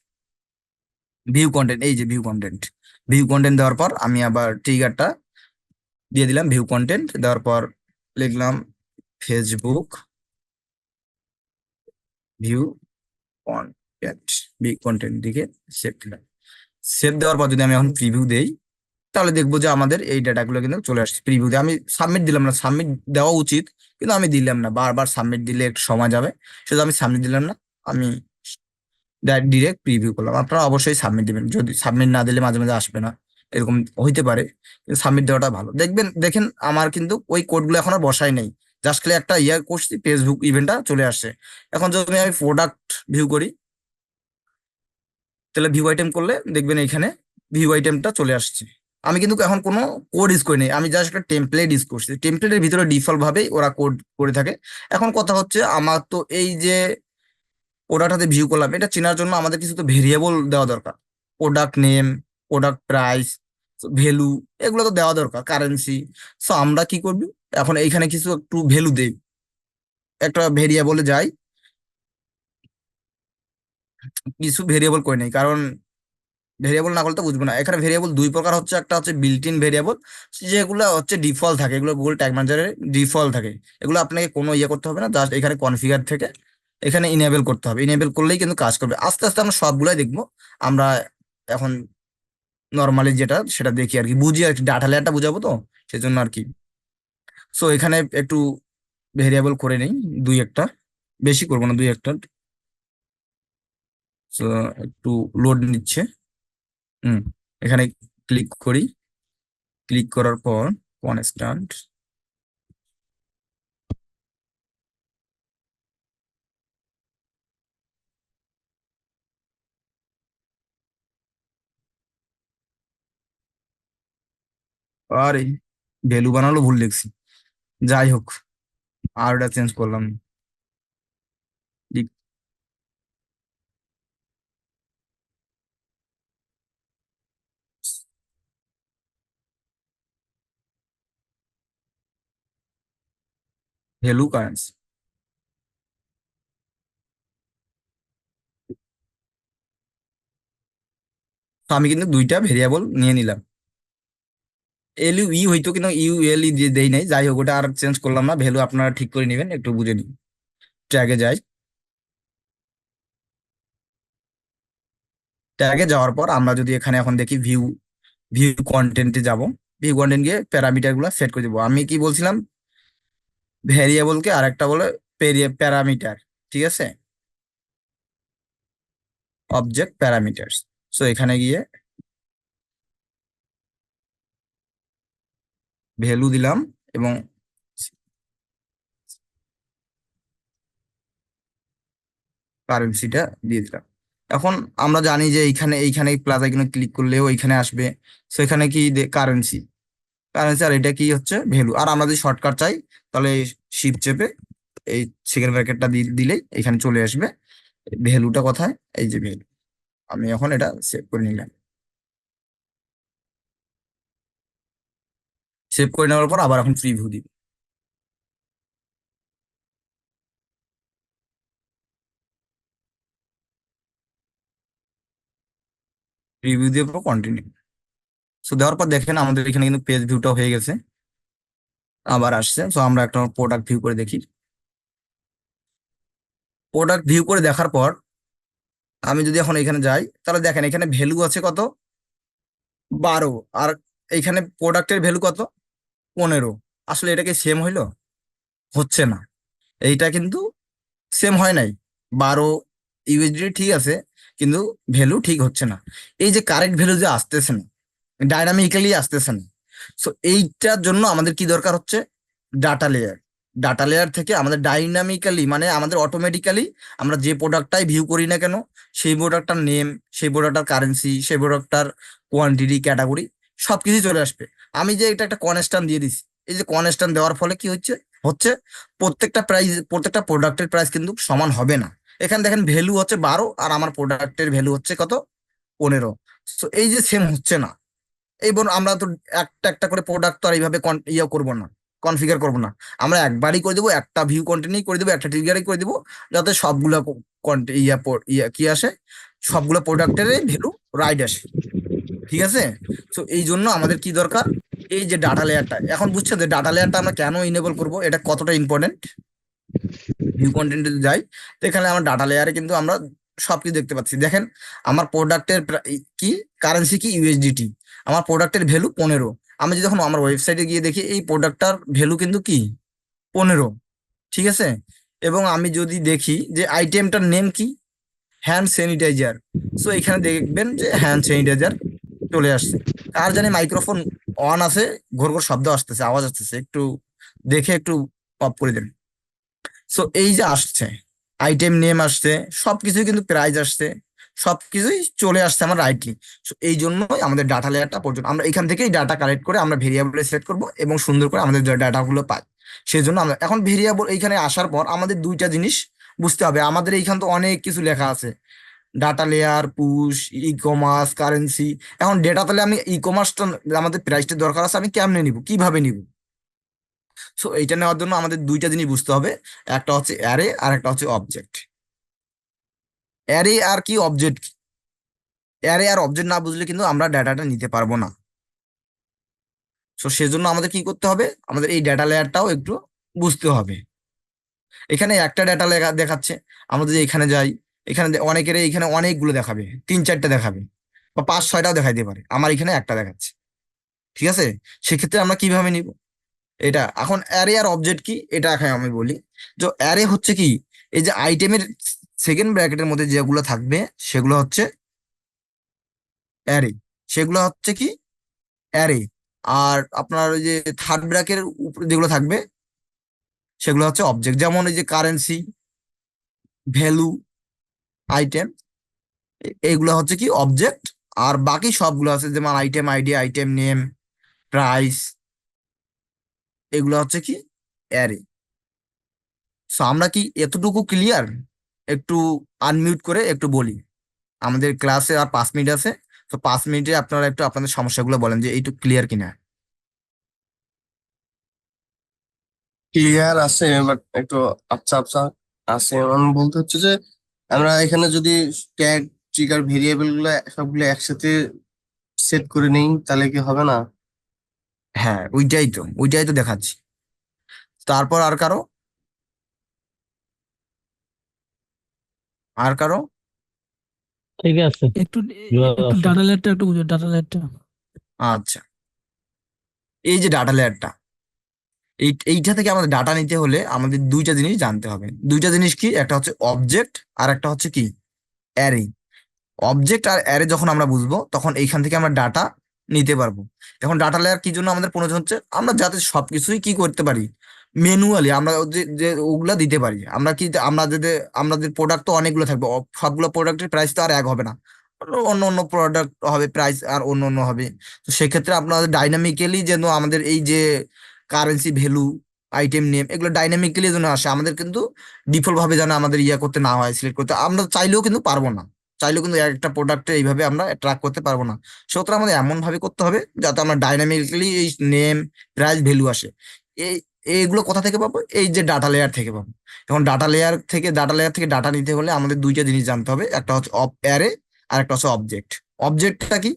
S1: ভিউ কন্টেন্ট, এই যে ভিউ কন্টেন্ট। ভিউ কন্টেন্ট দেওয়ার পর আমি আবার ট্রিগারটা দিয়ে দিলাম, ভিউ কন্টেন্ট দেওয়ার পর লিখলাম Facebook view content, view content দিকে সেভ দিলাম। সেভ দেওয়ার পর যদি আমি এখন প্রিভিউ দেই, তাহলে দেখবো যে আমাদের এই ডাটাগুলো কিন্তু চলে আসছে প্রিভিউতে। আমি সাবমিট দিলাম না, সাবমিট দেওয়া উচিত কিন্তু আমি দিলাম না, বারবার সাবমিট দিলে একটু সময় যাবে, সেটা আমি সাবমিট দিলাম না। আমি ডিরেক্ট প্রিভিউ করলাম। আপনারা অবশ্যই সাবমিট দিবেন, যদি সাবমিট না দিলে মাঝে মাঝে আসবে না, এরকম হইতে পারে, কিন্তু সাবমিট দেওয়াটা ভালো। দেখবেন, দেখেন আমার কিন্তু ওই কোডগুলো এখন আর বসাই নেই, জাস্ট খালি একটা করছি, ফেসবুক ইভেন্টটা চলে আসছে। এখন যদি আমি প্রোডাক্ট ভিউ করি, তাহলে ভিউ আইটেম করলে দেখবেন এখানে ভিউ আইটেমটা চলে আসছে। আমি কিন্তু এখন কোনো কোড ইউজ করি নাই, আমি জাস্ট একটা টেমপ্লেট ইউজ করছি। টেমপ্লেটের ভিতরে ডিফল্ট ভাবেই ওরা কোড করে থাকে। এখন কথা হচ্ছে, আমার তো এই যে প্রোডাক্টটাতে ভিউ করলাম, এটা চেনার জন্য আমাদের কিছু তো ভেরিয়েবল দেওয়া দরকার, product name, product price, value, এগুলো তো দেওয়া দরকার, কারেন্সি। সো আমরা কি করবি, এখন এইখানে কিছু একটু ভ্যালু দেই, একটা ভেরিয়েবলে যাই, কিছু ভেরিয়েবল করে নেই, কারণ ভেরিয়েবল না করলে তো বুঝবো না। এখানে ভেরিয়েবল দুই প্রকার হচ্ছে, একটা হচ্ছে বিল্ট ইন ভেরিয়েবল, যেগুলো হচ্ছে ডিফল্ট থাকে, এগুলো গুগল ট্যাগ ম্যানেজারে ডিফল্ট থাকে, এগুলো আপনাকে কোনো করতে হবে না, জাস্ট এখানে কনফিগার থেকে এখানে ইনেবল করতে হবে। ইনেবল করলেই কিন্তু কাজ করবে। আস্তে আস্তে আমরা সবগুলাই দেখবো। আমরা এখন নর্মালি যেটা সেটা দেখি আর কি, বুঝি আর কি, ডাটা লেয়ারটা বুঝাবো তো সেজন্য আর কি। সো এখানে একটু ভেরিয়েবল করে নেই, দুই একটা, বেশি করবো না, দুই একটা। সো একটু লোড নিচ্ছে। হুম, এখানে ক্লিক করি, ক্লিক করার পর কনস্ট্যান্ট, আরে ভ্যালু বানালো ভুল লিখছি, যাই হোক, আর ওটা চেঞ্জ করলাম। ভ্যালু কারেন্সি, তো আমি কিন্তু দুইটা ভেরিয়েবল নিয়ে নিলাম। এল ইউ ই হইতো, কিন্তু ইউ এল ই দিয়ে দেই নাই, যাই হোক, ওটা আর চেঞ্জ করলাম না। ভ্যালু আপনারা ঠিক করে নেবেন, একটু বুঝে নিন। ট্যাগে যাই, ট্যাগে যাওয়ার পর আমরা যদি এখানে এখন দেখি ভিউ, ভিউ কন্টেন্টে যাব, ভিউ কন্টেন্ট গিয়ে প্যারামিটার গুলো সেট করে দেবো। আমি কি বলছিলাম, ভ্যারিয়েবলকে আর একটা বলে প্যারামিটার, ঠিক আছে, অবজেক্ট প্যারামিটার্স। সো এখানে গিয়ে ভ্যালু দিলাম এবং কারেন্সিটা দিয়ে দিলাম। এখন আমরা জানি যে এইখানে এইখানে প্লাস আইকনে ক্লিক করলেও এইখানে আসবে। সো এখানে কি কারেন্সি, কারেন্সি, আর এটা কি হচ্ছে ভ্যালু। আর আমরা যদি শর্টকাট চাই, তাহলে শিফট চেপে এই সেকেন্ড ব্র্যাকেটটা দিলেই এখানে চলে আসবে। ভ্যালুটা কোথায়, এই যে ভ্যালু। আমি এখন এটা সেভ করে নিলাম। সেভ করে নেওয়ার পর আবার এখন প্রিভিউ দিব, প্রিভিউ দিয়ে পর কন্টিনিউ। সো দেওয়ার পর দেখেন আমাদের এখানে কিন্তু পেজ ভিউটা হয়ে গেছে, আবার আসছে। সো আমরা একটা প্রোডাক্ট ভিউ করে দেখি। প্রোডাক্ট ভিউ করে দেখার পর আমি যদি এখন এখানে যাই, তাহলে দেখেন এখানে ভ্যালু আছে কত, 12, আর এইখানে প্রোডাক্টের ভ্যালু কত, 15। আসলে এটাকে সেম হইলো, হচ্ছে না। এইটা কিন্তু সেম হয় নাই, 12 ইউএসডি ঠিক আছে, কিন্তু ভ্যালু ঠিক হচ্ছে না। এই যে কারেক্ট ভ্যালু যে আসতেছে না, ডাইনামিক্যালি আসতেছে না। সো এইটার জন্য আমাদের কি দরকার হচ্ছে, ডাটা লেয়ার। ডাটা লেয়ার থেকে আমাদের ডাইনামিক্যালি, মানে আমাদের অটোমেটিক্যালি আমরা যে প্রোডাক্টটাই ভিউ করি না কেন, সেই প্রোডাক্টটার নেম, সেই প্রোডাক্টটার কারেন্সি, সেই প্রোডাক্টটার কোয়ান্টিটি, ক্যাটাগরি, সবকিছু চলে আসবে। আমি যে এটা একটা কনস্ট্যান্ট দিয়ে দিছি, এই যে কনস্ট্যান্ট দেওয়ার ফলে কি হচ্ছে হচ্ছে প্রত্যেকটা প্রোডাক্টের প্রাইস কিন্তু সমান হবে না। এখানে দেখেন ভ্যালু হচ্ছে 12 আর আমার প্রোডাক্টের ভ্যালু হচ্ছে কত, 15। তো এই যে সেম হচ্ছে না। এই বোন আমরা তো একটা একটা করে প্রোডাক্ট তো আর এইভাবে ইয়ে করবো না, কনফিগার করবো না। আমরা একবারই করে দেবো, একটা ভিউ কন্টেন্টই করে দেবো, একটা ট্রিগারই করে দেবো, যাতে সবগুলো কি আসে, সবগুলো প্রোডাক্টের ভ্যালু রাইট আসে। ঠিক আছে। তো এই জন্য আমাদের কি দরকার, এই যে ডাটা লেয়ারটা, এখন বুঝছো যে ডাটা লেয়ারটা আমরা কেন ইনেবল করব, এটা কতটা ইম্পর্টেন্ট। ভিউ কন্টেন্টে যাই, তো এখানে আমার ডাটা লেয়ারে কিন্তু আমরা সবকিছু দেখতে পাচ্ছি। দেখেন আমার প্রোডাক্টের কি কারেন্সি কি ইউএসডিটি, আমার প্রোডাক্টের ভ্যালু 15। আমি যদি যখন আমার ওয়েবসাইটে গিয়ে দেখি এই প্রোডাক্টটার ভ্যালু কিন্তু কি 15। ঠিক আছে। এবং আমি যদি দেখি যে আইটেমটার নেম কি, হ্যান্ড স্যানিটাইজার, সো এখানে দেখবেন যে হ্যান্ড স্যানিটাইজার চলে আসছে। আর জানি মাইক্রোফোন অন আছে, ঘোর ঘোর শব্দ আসতেছে, আওয়াজ আসতেছে, একটু দেখে একটু অফ করে দেন। সো এই যে আসছে, আইটেম নেম আসছে, সবকিছুই কিন্তু প্রাইস আসছে, সবকিছুই চলে আসছে আমার রাইটলি। সো এই জন্যই আমাদের ডাটা লেয়ারটা পর্যন্ত আমরা এখান থেকেই ডাটা কালেক্ট করে আমরা ভেরিয়েবলে সেট করব এবং সুন্দর করে আমাদের ডাটাগুলো পাই। সেই জন্য আমরা এখন ভেরিয়েবল এইখানে আসার পর আমাদের দুইটা জিনিস বুঝতে হবে। আমাদের এইখানে তো অনেক কিছু লেখা আছে, data layer, push, e commerce, currency. এখন ডেটা তাহলে আমি ই কমার্সটা, আমাদের প্রাইসটা দরকার আছে, আমি কেমনে নিব, কিভাবে নিব। সো এইটা নেওয়ার জন্য আমাদের দুইটা জিনিস বুঝতে হবে, একটা হচ্ছে অ্যারে আর একটা হচ্ছে অবজেক্ট। অ্যারে আর কি, অবজেক্ট কি। অ্যারে আর অবজেক্ট না বুঝলে কিন্তু আমরা ডাটাটা নিতে পারবো না। সো সেজন্য আমাদের কি করতে হবে, আমাদের এই ডাটা লেয়ারটাও একটু বুঝতে হবে। এখানে একটা ডাটা লেখা দেখাচ্ছে, আমরা যদি এখানে যাই, এখানে অনেকের এখানে অনেকগুলো দেখাবে, 3-4টা দেখাবে, বা 5-6টাও দেখাইতে পারে, আমার এখানে একটা দেখাচ্ছে। ঠিক আছে। সেক্ষেত্রে আমরা কিভাবে নিব এটা। এখন অ্যারে আর অবজেক্ট কি এটা এখন আমি বলি। তো অ্যারে হচ্ছে কি, এই যে আইটেমের সেকেন্ড ব্র্যাকেটের মধ্যে যেগুলো থাকবে সেগুলো হচ্ছে অ্যারে, সেগুলো হচ্ছে কি অ্যারে। আর আপনার ওই যে থার্ড ব্র্যাকের উপরে যেগুলো থাকবে সেগুলো হচ্ছে অবজেক্ট, যেমন এই যে কারেন্সি, ভ্যালু, আইটেম, এইগুলো হচ্ছে কি অবজেক্ট। আর বাকি সবগুলো আছে যেমন item ID, item name, price, এগুলো হচ্ছে কি অ্যারে। সো আমরা কি এতটুকু ক্লিয়ার? একটু আনমিউট করে একটু বলি, আমাদের ক্লাসে আর 5 মিনিট আছে। তো 5 মিনিটে আপনারা একটু আপনাদের সমস্যাগুলো বলেন যে এইটুকু ক্লিয়ার কিনা।
S4: ক্লিয়ার আছে, বাট একটু আবছা আবছা আছে। আমি বলতে হচ্ছে যে আমরা এখানে যদি ট্যাগ, ট্রিগার, ভেরিয়েবল গুলো সবগুলো একসাথে সেট করে নেই তাহলে কি হবে না?
S1: হ্যাঁ, ওইটাই তো দেখাচ্ছি। তারপর আর কারো, আর কারো?
S2: ঠিক আছে,
S5: একটু
S2: বিভাগ
S5: একটু
S2: আছে।
S5: ডাটা লেয়ারটা একটু বুঝো, ডাটা লেয়ারটা।
S1: আচ্ছা, এই যে ডাটা লেয়ারটা, এইটা থেকে আমাদের ডাটা নিতে হলে আমাদের দুইটা জিনিস জানতে হবে। দুইটা জিনিস কি, একটা হচ্ছে অবজেক্ট আর একটা হচ্ছে কি অ্যারে। অবজেক্ট আর অ্যারে যখন আমরা বুঝবো তখন এইখান থেকে আমরা ডাটা নিতে পারবো। এখন ডাটা লেয়ার কি জন্য আমাদের প্রয়োজন হচ্ছে, আমরা যাতে সবকিছুই কি করতে পারি, ম্যানুয়ালি আমরা যে যে ওগুলা দিতে পারি। আমরা কি আমরা যদি, আমাদের প্রোডাক্ট তো অনেকগুলো থাকবে, সবগুলো প্রোডাক্টের প্রাইস তো আর এক হবে না, অন্য অন্য প্রোডাক্ট হবে, প্রাইস আর অন্য অন্য হবে। তো সেক্ষেত্রে আপনাদের ডাইনামিক্যালি যেন আমাদের এই যে কারেন্সি, ভ্যালু, আইটেম নেম, এগুলো ডাইনামিক্যালি যেন আসে, আমাদের কিন্তু ডিফল্ট ভাবে যেন আমাদের ইয়া করতে না হয়, সিলেক্ট করতে আমরা চাইলেও কিন্তু পারবো না। চাইলেও কিন্তু একটা প্রোডাক্টে এইভাবে আমরা ট্র্যাক করতে পারবো না। সুতরাং আমাদের এমন ভাবে করতে হবে যাতে আমরা ডাইনামিক্যালি এই নেম, প্রাইস, ভ্যালু আসে। এই এইগুলো কোথা থেকে পাবো, এই যে ডাটা লেয়ার থেকে পাবো। এখন ডাটা লেয়ার থেকে ডাটা নিতে হলে আমাদের দুইটা জিনিস জানতে হবে, একটা হচ্ছে অ্যারে আর একটা হচ্ছে অবজেক্ট। অবজেক্টটা কি,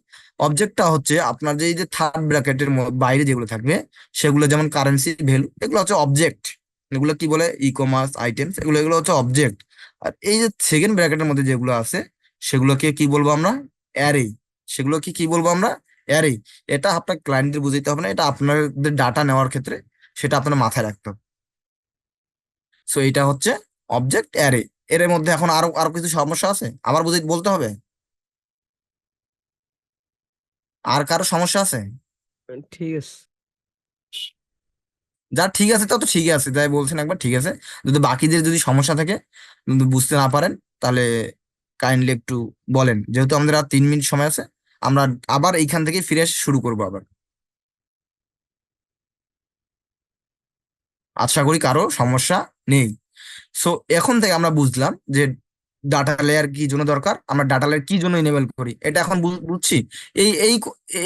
S1: অবজেক্টটা হচ্ছে আপনার যে এই যে থার্ড ব্র্যাকেটের বাইরে যেগুলো থাকবে সেগুলো, যেমন কারেন্সি, ভ্যালু, এগুলো হচ্ছে অবজেক্ট। এগুলো কি বলে, ই কমার্স, আইটেমস, এগুলো এগুলো হচ্ছে অবজেক্ট। আর এই যে সেকেন্ড ব্র্যাকেটের মধ্যে যেগুলো আছে সেগুলোকে কি বলবো আমরা, অ্যারে। সেগুলো কি কি বলবো আমরা, অ্যারে। এটা আপনার ক্লায়েন্টদের বুঝাইতে হবে না, এটা আপনাদের ডাটা নেওয়ার ক্ষেত্রে সেটা আপনার মাথায় রাখতে হবে। সো এটা হচ্ছে অবজেক্ট, অ্যারে। এর মধ্যে এখন আরো আরো কিছু সমস্যা আছে, আবার বলতে হবে। আর কারো সমস্যা আছে?
S6: ঠিক আছে।
S1: যা ঠিক আছে তা তো ঠিক আছে, তাই বলছেন একবার, ঠিক আছে। যদি বাকিদের যদি সমস্যা থাকে, যদি বুঝতে না পারেন, তাহলে কাইন্ডলি একটু বলেন, যেহেতু আমাদের আর 3 মিনিট সময় আছে। আমরা আবার এইখান থেকে ফিরে আসা শুরু করবো আবার। আশা করি কারো সমস্যা নেই। সো এখন থেকে আমরা বুঝলাম যে ডাটা লেয়ার কি জন্য দরকার, আমরা ডাটা লেয়ার কি জন্য ইনেবল করি, এটা এখন বুঝছি।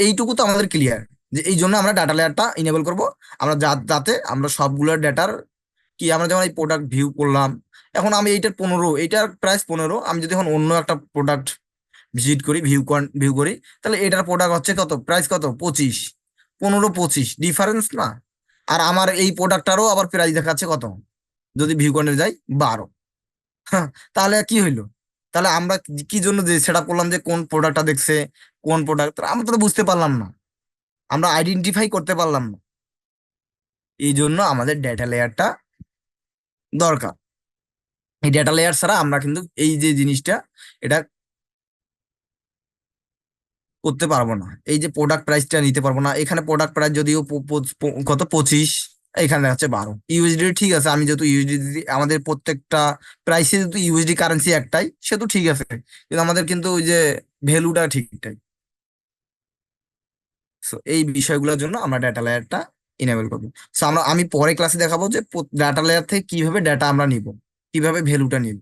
S1: এইটুকু তো আমাদের ক্লিয়ার যে এই জন্য আমরা ডাটা লেয়ারটা ইনেবল করব। আমরা যাতে আমরা সবগুলো ডেটার কি, আমরা যেমন এই প্রোডাক্ট ভিউ করলাম, এখন আমি এইটার 15, এইটার প্রাইস 15, আমি যদি এখন অন্য একটা প্রোডাক্ট ভিজিট করি, ভিউ করি, তাহলে এটার প্রোডাক্ট হচ্ছে কত, প্রাইস কত, 25, 15, 25 ডিফারেন্স না। আর আমার এই প্রোডাক্টটারও আবার প্রাইস দেখাচ্ছে কত, যদি ভিউ কর্নারে যাই 12। হ্যাঁ, তাহলে কি হইলো? তাহলে আমরা কি জন্য যে সেটা করলাম যে কোন প্রোডাক্টটা দেখছে, কোন প্রোডাক্ট, আমরা তো বুঝতে পারলাম না, আমরা আইডেন্টিফাই করতে পারলাম না। এই জন্য আমাদের ডেটা লেয়ারটা দরকার। এই ডেটা লেয়ার ছাড়া আমরা কিন্তু এই যে জিনিসটা, এটা করতে পারবো না। এই যে প্রোডাক্ট প্রাইসটা নিতে পারবো না। এখানে প্রোডাক্ট প্রাইস যদিও কত, 25, এখানে দেখাচ্ছে 12 ইউএসডি। ঠিক আছে, আমি যেহেতু ইউএসডি, আমাদের প্রত্যেকটা প্রাইসে যেহেতু ইউএসডি কারেন্সি একটাই, সে তো ঠিক আছে, কিন্তু আমাদের কিন্তু ওই যে ভ্যালুটা ঠিকঠাক। সো এই বিষয়গুলোর জন্য আমরা ডেটা লেয়ারটা ইনেবল করবো। সো আমি পরে ক্লাসে দেখাবো যে ডাটা লেয়ার থেকে কিভাবে ডেটা আমরা নিব, কিভাবে ভ্যালুটা নিব।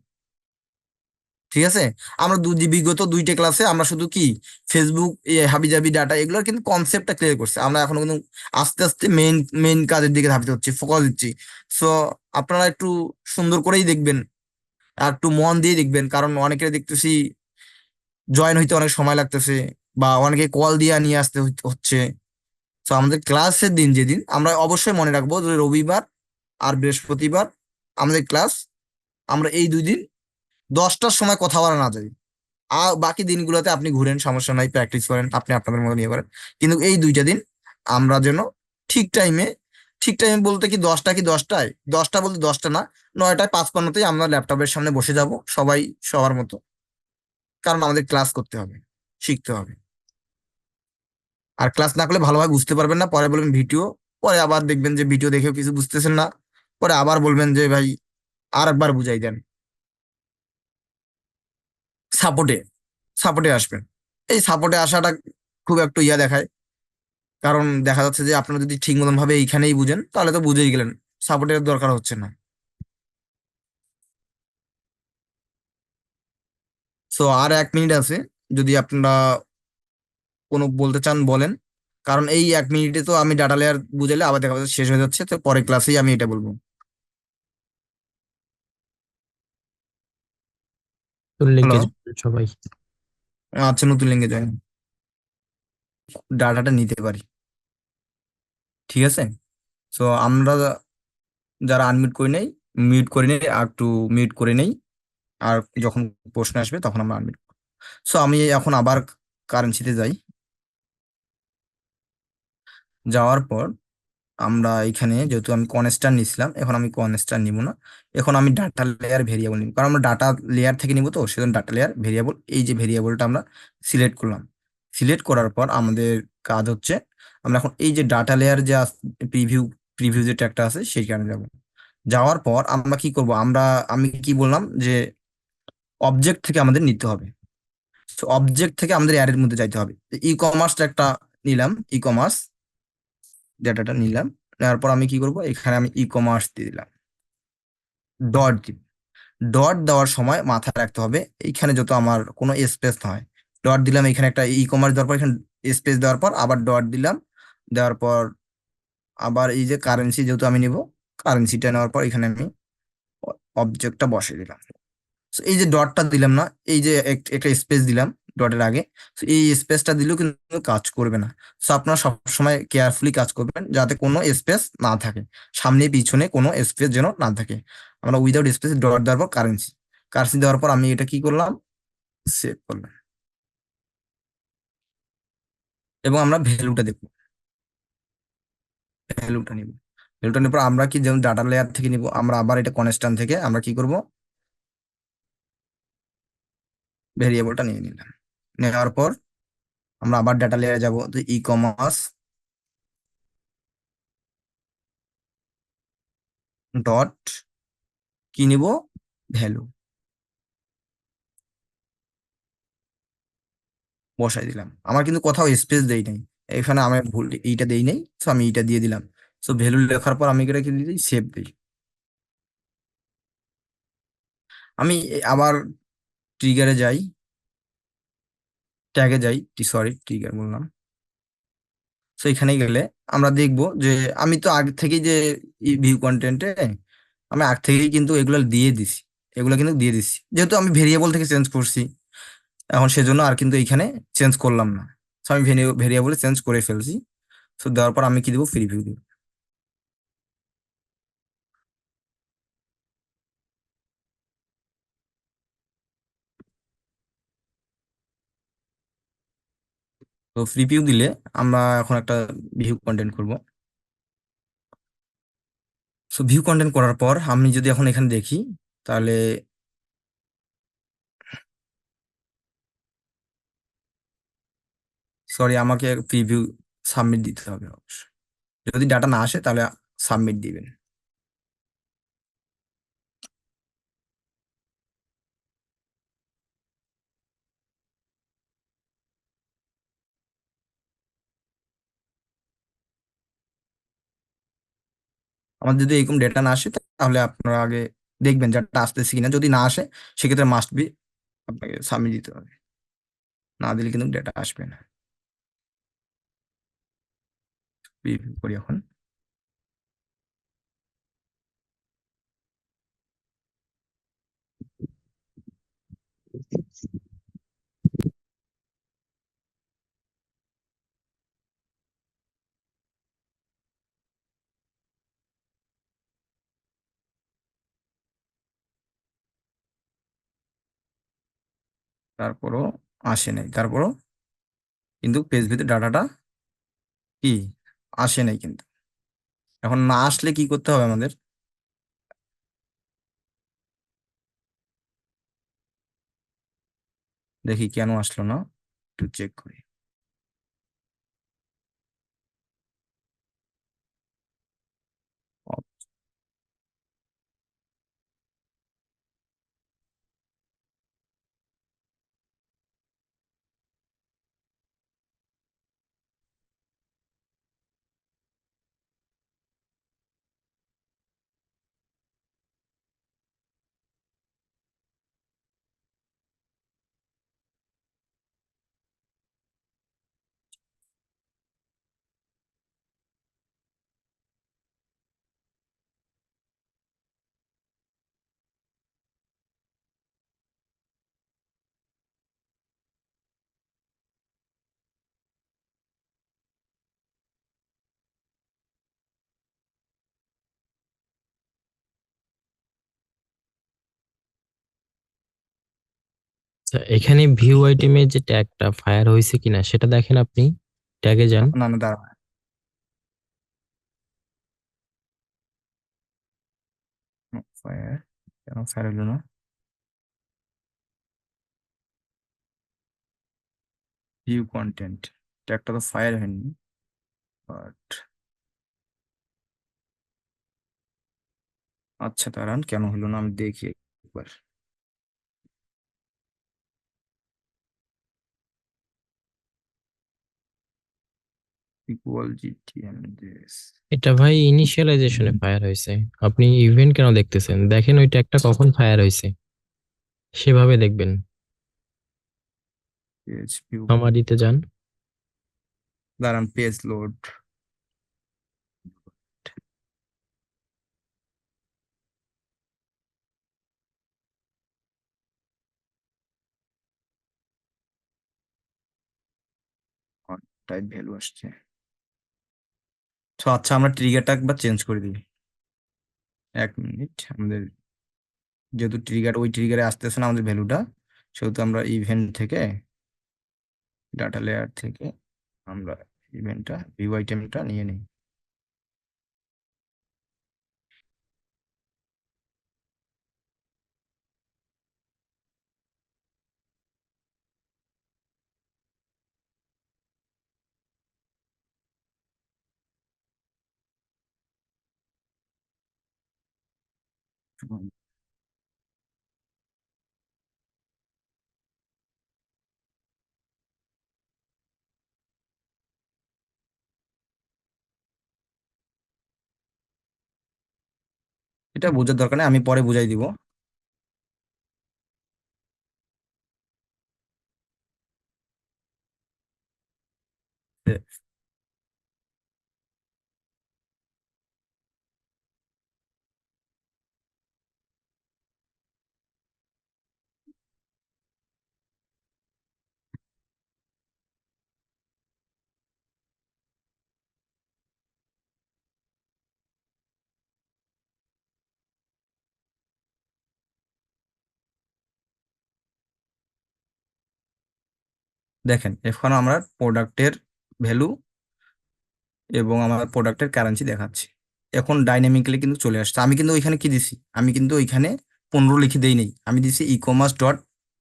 S1: ঠিক আছে, আমরা বিগত 2টে ক্লাসে আমরা শুধু কি ফেসবুক, হাবিজাবি ডাটা, এগুলোর কিন্তু কনসেপ্টটা ক্লিয়ার করছে। আমরা এখন কিন্তু আস্তে আস্তে মেইন মেইন কাজের দিকে ধাবিত হচ্ছে, ফোকাস দিচ্ছি। সো আপনারা একটু সুন্দর করেই দেখবেন, আর একটু মন দিয়ে দেখবেন, কারণ অনেকে দেখতেছি জয়েন হইতে অনেক সময় লাগতেছে, বা অনেকে কল দিয়ে নিয়ে আসতে হচ্ছে। তো আমাদের ক্লাসের দিন যেদিন, আমরা অবশ্যই মনে রাখবো যে রবিবার আর বৃহস্পতিবার আমাদের ক্লাস। আমরা এই 2 দিন 10টার সময় কথা বলা না যায়। আর বাকি দিনগুলোতে আপনি ঘুরেন, সমস্যা নাই, প্র্যাকটিস করেন, আপনি আপনাদের মতো নিয়ে করেন। কিন্তু এই 2টা দিন আমরা যেন ঠিক টাইমে, ঠিক টাইমে বলতে কি 10টা, কি 10টায়, 10টা বলতে 10টা না, 9টা 55তেই আমরা ল্যাপটপের সামনে বসে যাব সবাই সবার মতো, কারণ আমাদের ক্লাস করতে হবে, শিখতে হবে। আর ক্লাস না করলে ভালোভাবে বুঝতে পারবেন না, পরে বলবেন ভিডিও, পরে আবার দেখবেন যে ভিডিও দেখেও কিছু বুঝতেছেন না, পরে আবার বলবেন যে ভাই আর একবার বুঝাই দেন। সাপোর্টে সাপোর্টে আসবেন। এই সাপোর্টে আসাটা খুব একটু দেখায়, কারণ দেখা যাচ্ছে যে আপনারা যদি ঠিক মতন ভাবে এইখানেই বুঝেন, তাহলে তো বুঝেই গেলেন, সাপোর্টের দরকার হচ্ছে না। সো আর 1 মিনিট আছে, যদি আপনারা কোনো বলতে চান বলেন, কারণ এই 1 মিনিটে তো আমি ডাটা লেয়ার বুঝাইলে আবার দেখা যাচ্ছে শেষ হয়ে যাচ্ছে, তো পরের ক্লাসেই আমি এটা বলবো।
S3: তোর
S1: হ্যালো,
S3: লিঙ্কে সবাই।
S1: আচ্ছা, নতুন লিঙ্কে জয়েন, ডাটাটা নিতে পারি। ঠিক আছে, সো আমরা যারা আনমিউট করে নেই, মিউট করে নেই, আর একটু মিউট করে নেই, আর যখন প্রশ্ন আসবে তখন আমরা আনমিউট। সো আমি এখন আবার কারেন্সিতে যাই। যাওয়ার পর আমরা এখানে যেহেতু আমি কনস্ট্যান্ট নিছিলাম, এখন আমি কনস্ট্যান্ট নিব না, এখন আমি ডাটা লেয়ার ভেরিয়েবল নিব, কারণ আমরা ডাটা লেয়ার থেকে নিব, তো সেজন্য ডাটা লেয়ার ভেরিয়েবল, এই যে ভেরিয়েবলটা আমরা সিলেক্ট করলাম। সিলেক্ট করার পর আমাদের কাজ হচ্ছে, আমরা এখন এই যে ডাটা লেয়ার যে প্রিভিউ প্রিভিউ যে ট্যাগটা আছে সেইখানে যাব। যাওয়ার পর আমরা কি করব, আমি কি বললাম যে অবজেক্ট থেকে আমাদের নিতে হবে। তো অবজেক্ট থেকে আমাদের অ্যারের মধ্যে যাইতে হবে। ই কমার্সটা একটা নিলাম, ই কমার্স ডাটাটা নিলাম। নেওয়ার পর আমি কি করব, এখানে আমি ই কমার্স দিয়ে দিলাম, ডট দিব। ডট দেওয়ার সময় মাথায় রাখতে হবে এইখানে যত আমার কোনো স্পেস না হয়। ডট দিলাম, এখানে একটা ই কমার্স দেওয়ার পর এখানে স্পেস দেওয়ার পর আবার ডট দিলাম, দেওয়ার পর আবার এই যে কারেন্সি যেহেতু আমি নিব, কারেন্সিটা নেওয়ার পর এখানে আমি অবজেক্টটা বসিয়ে দিলাম। So, এই যে ডটটা দিলাম না, এই যে একটা স্পেস দিলাম ডটের আগে, so, এই স্পেসটা দিলেও কিন্তু কাজ করবে না। সো আপনারা সবসময় কেয়ারফুলি কাজ করবেন যাতে কোনো স্পেস না থাকে, সামনে পিছনে কোনো স্পেস যেন না থাকে। আমরা উইদাউট স্পেস ডট দেওয়ার পর কারেন্সি, কারেন্সি দেওয়ার পর আমি এটা কি করলাম, সেভ করলাম, এবং আমরা ভ্যালুটা দেখবো, ভ্যালুটা নিব। ভ্যালুটা নেওয়ার পর আমরা কি, যেমন ডাটা লেয়ার থেকে নিব, আমরা আবার এটা কনস্ট্যান্ট থেকে আমরা কি করব, ভেরিয়েবলটা নিয়ে নিলাম। নেওয়ার পর আমরা আবার ডাটা লেয়ারে যাব, তো ই কমার্স ডট কি নিব, ভ্যালু। বসাই দিলাম, আমার কিন্তু কোথাও স্পেস দেই নাই, এখানে আমি ভুল এইটা দেই নাই, তো আমি এইটা দিয়ে দিলাম। তো ভ্যালু লেখার পর আমি এটা কি দিই, সেভ দিই। আমি আবার ট্রিগারে যাই, ট্যাগে যাই, সরি ট্রিগার বললাম। তো এখানে গেলে আমরা দেখবো যে আমি তো আগে থেকেই যে ভিউ কন্টেন্টে আমি আগে থেকেই কিন্তু এগুলো দিয়ে দিছি, এগুলো কিন্তু দিয়ে দিছি, যেহেতু আমি ভেরিয়েবল থেকে চেঞ্জ করছি এখন, সেজন্য আর কিন্তু এখানে চেঞ্জ করলাম না। তো আমি ভেরিয়েবলে চেঞ্জ করে ফেলছি। তো দেওয়ার পর আমি কি দেবো, প্রিভিউ দিব। তো প্রিভিউ দিলে আমরা এখন একটা ভিউ কন্টেন্ট করব। সো ভিউ কন্টেন্ট করার পর আমি যদি এখন এখানে দেখি, তাহলে সরি আমাকে প্রিভিউ সাবমিট দিতে হবে অবশ্য। যদি ডাটা না আসে তাহলে সাবমিট দিবেন। আমার যদি এরকম ডেটা না আসে তাহলে আপনারা আগে দেখবেন ডাটা আসতেছে কিনা, যদি না আসে সেক্ষেত্রে মাস্ট বি আপনাকে সাবমিট দিতে হবে, না দিলে কিন্তু ডেটা আসবে না। প্রিভিউ করি এখন। তারপরও আসে নাই, তারপরও কিন্তু পেজ ভিতরে ডাটাটা কি আসে নাই কিন্তু। এখন না আসলে কি করতে হবে আমাদের, দেখি কেন আসলো না, একটু চেক করি।
S3: আচ্ছা, এখানে ভিউ আইটেমে যে ট্যাগটা ফায়ার হয়েছে কিনা সেটা দেখেন, আপনি ট্যাগে যান।
S1: না না দাঁড়া, ফায়ার, কেন ফায়ার হলো না, ভিউ কন্টেন্ট ট্যাগটা তো ফায়ার হয়নি, বাট আচ্ছা দাঁড়ান কেন হলো না আমি দেখি একবার। ইকুয়াল জিটিএমএস,
S3: এটা ভাই ইনিশিয়ালাইজেশনে ফায়ার হয়েছে। আপনি ইভেন্ট কেন দেখতেছেন? দেখেন ওই ট্যাগটা কখন ফায়ার হয়েছে, সেভাবে দেখবেন।
S1: পেজ ভিউ,
S3: সামারিতে যান।
S1: দাঁড়ান পেজ লোড, টাইপ ভ্যালু আসছে। তো আচ্ছা আমরা ট্রিগারটা একবার চেঞ্জ করে দিই, 1 মিনিট। আমাদের যেহেতু ট্রিগার ওই ট্রিগারে আসতেছে না আমাদের ভ্যালুটা, সেহেতু আমরা ইভেন্ট থেকে, ডাটা লেয়ার থেকে আমরা ইভেন্টটা ভিউ আইটেমটা নিয়ে নিই। এটা বোঝার দরকার নেই, আমি পরে বুঝাই দিব। দেখেন এখন আমরা প্রোডাক্টের ভ্যালু এবং আমার প্রোডাক্টের কারেন্সি দেখাচ্ছি। এখন ডাইনামিক্যালি কিন্তু চলে আসছে। আমি কিন্তু ওইখানে কি দিছি, আমি কিন্তু ওইখানে 15 লিখে দেই নেই, আমি দিছি ই কমার্স ডট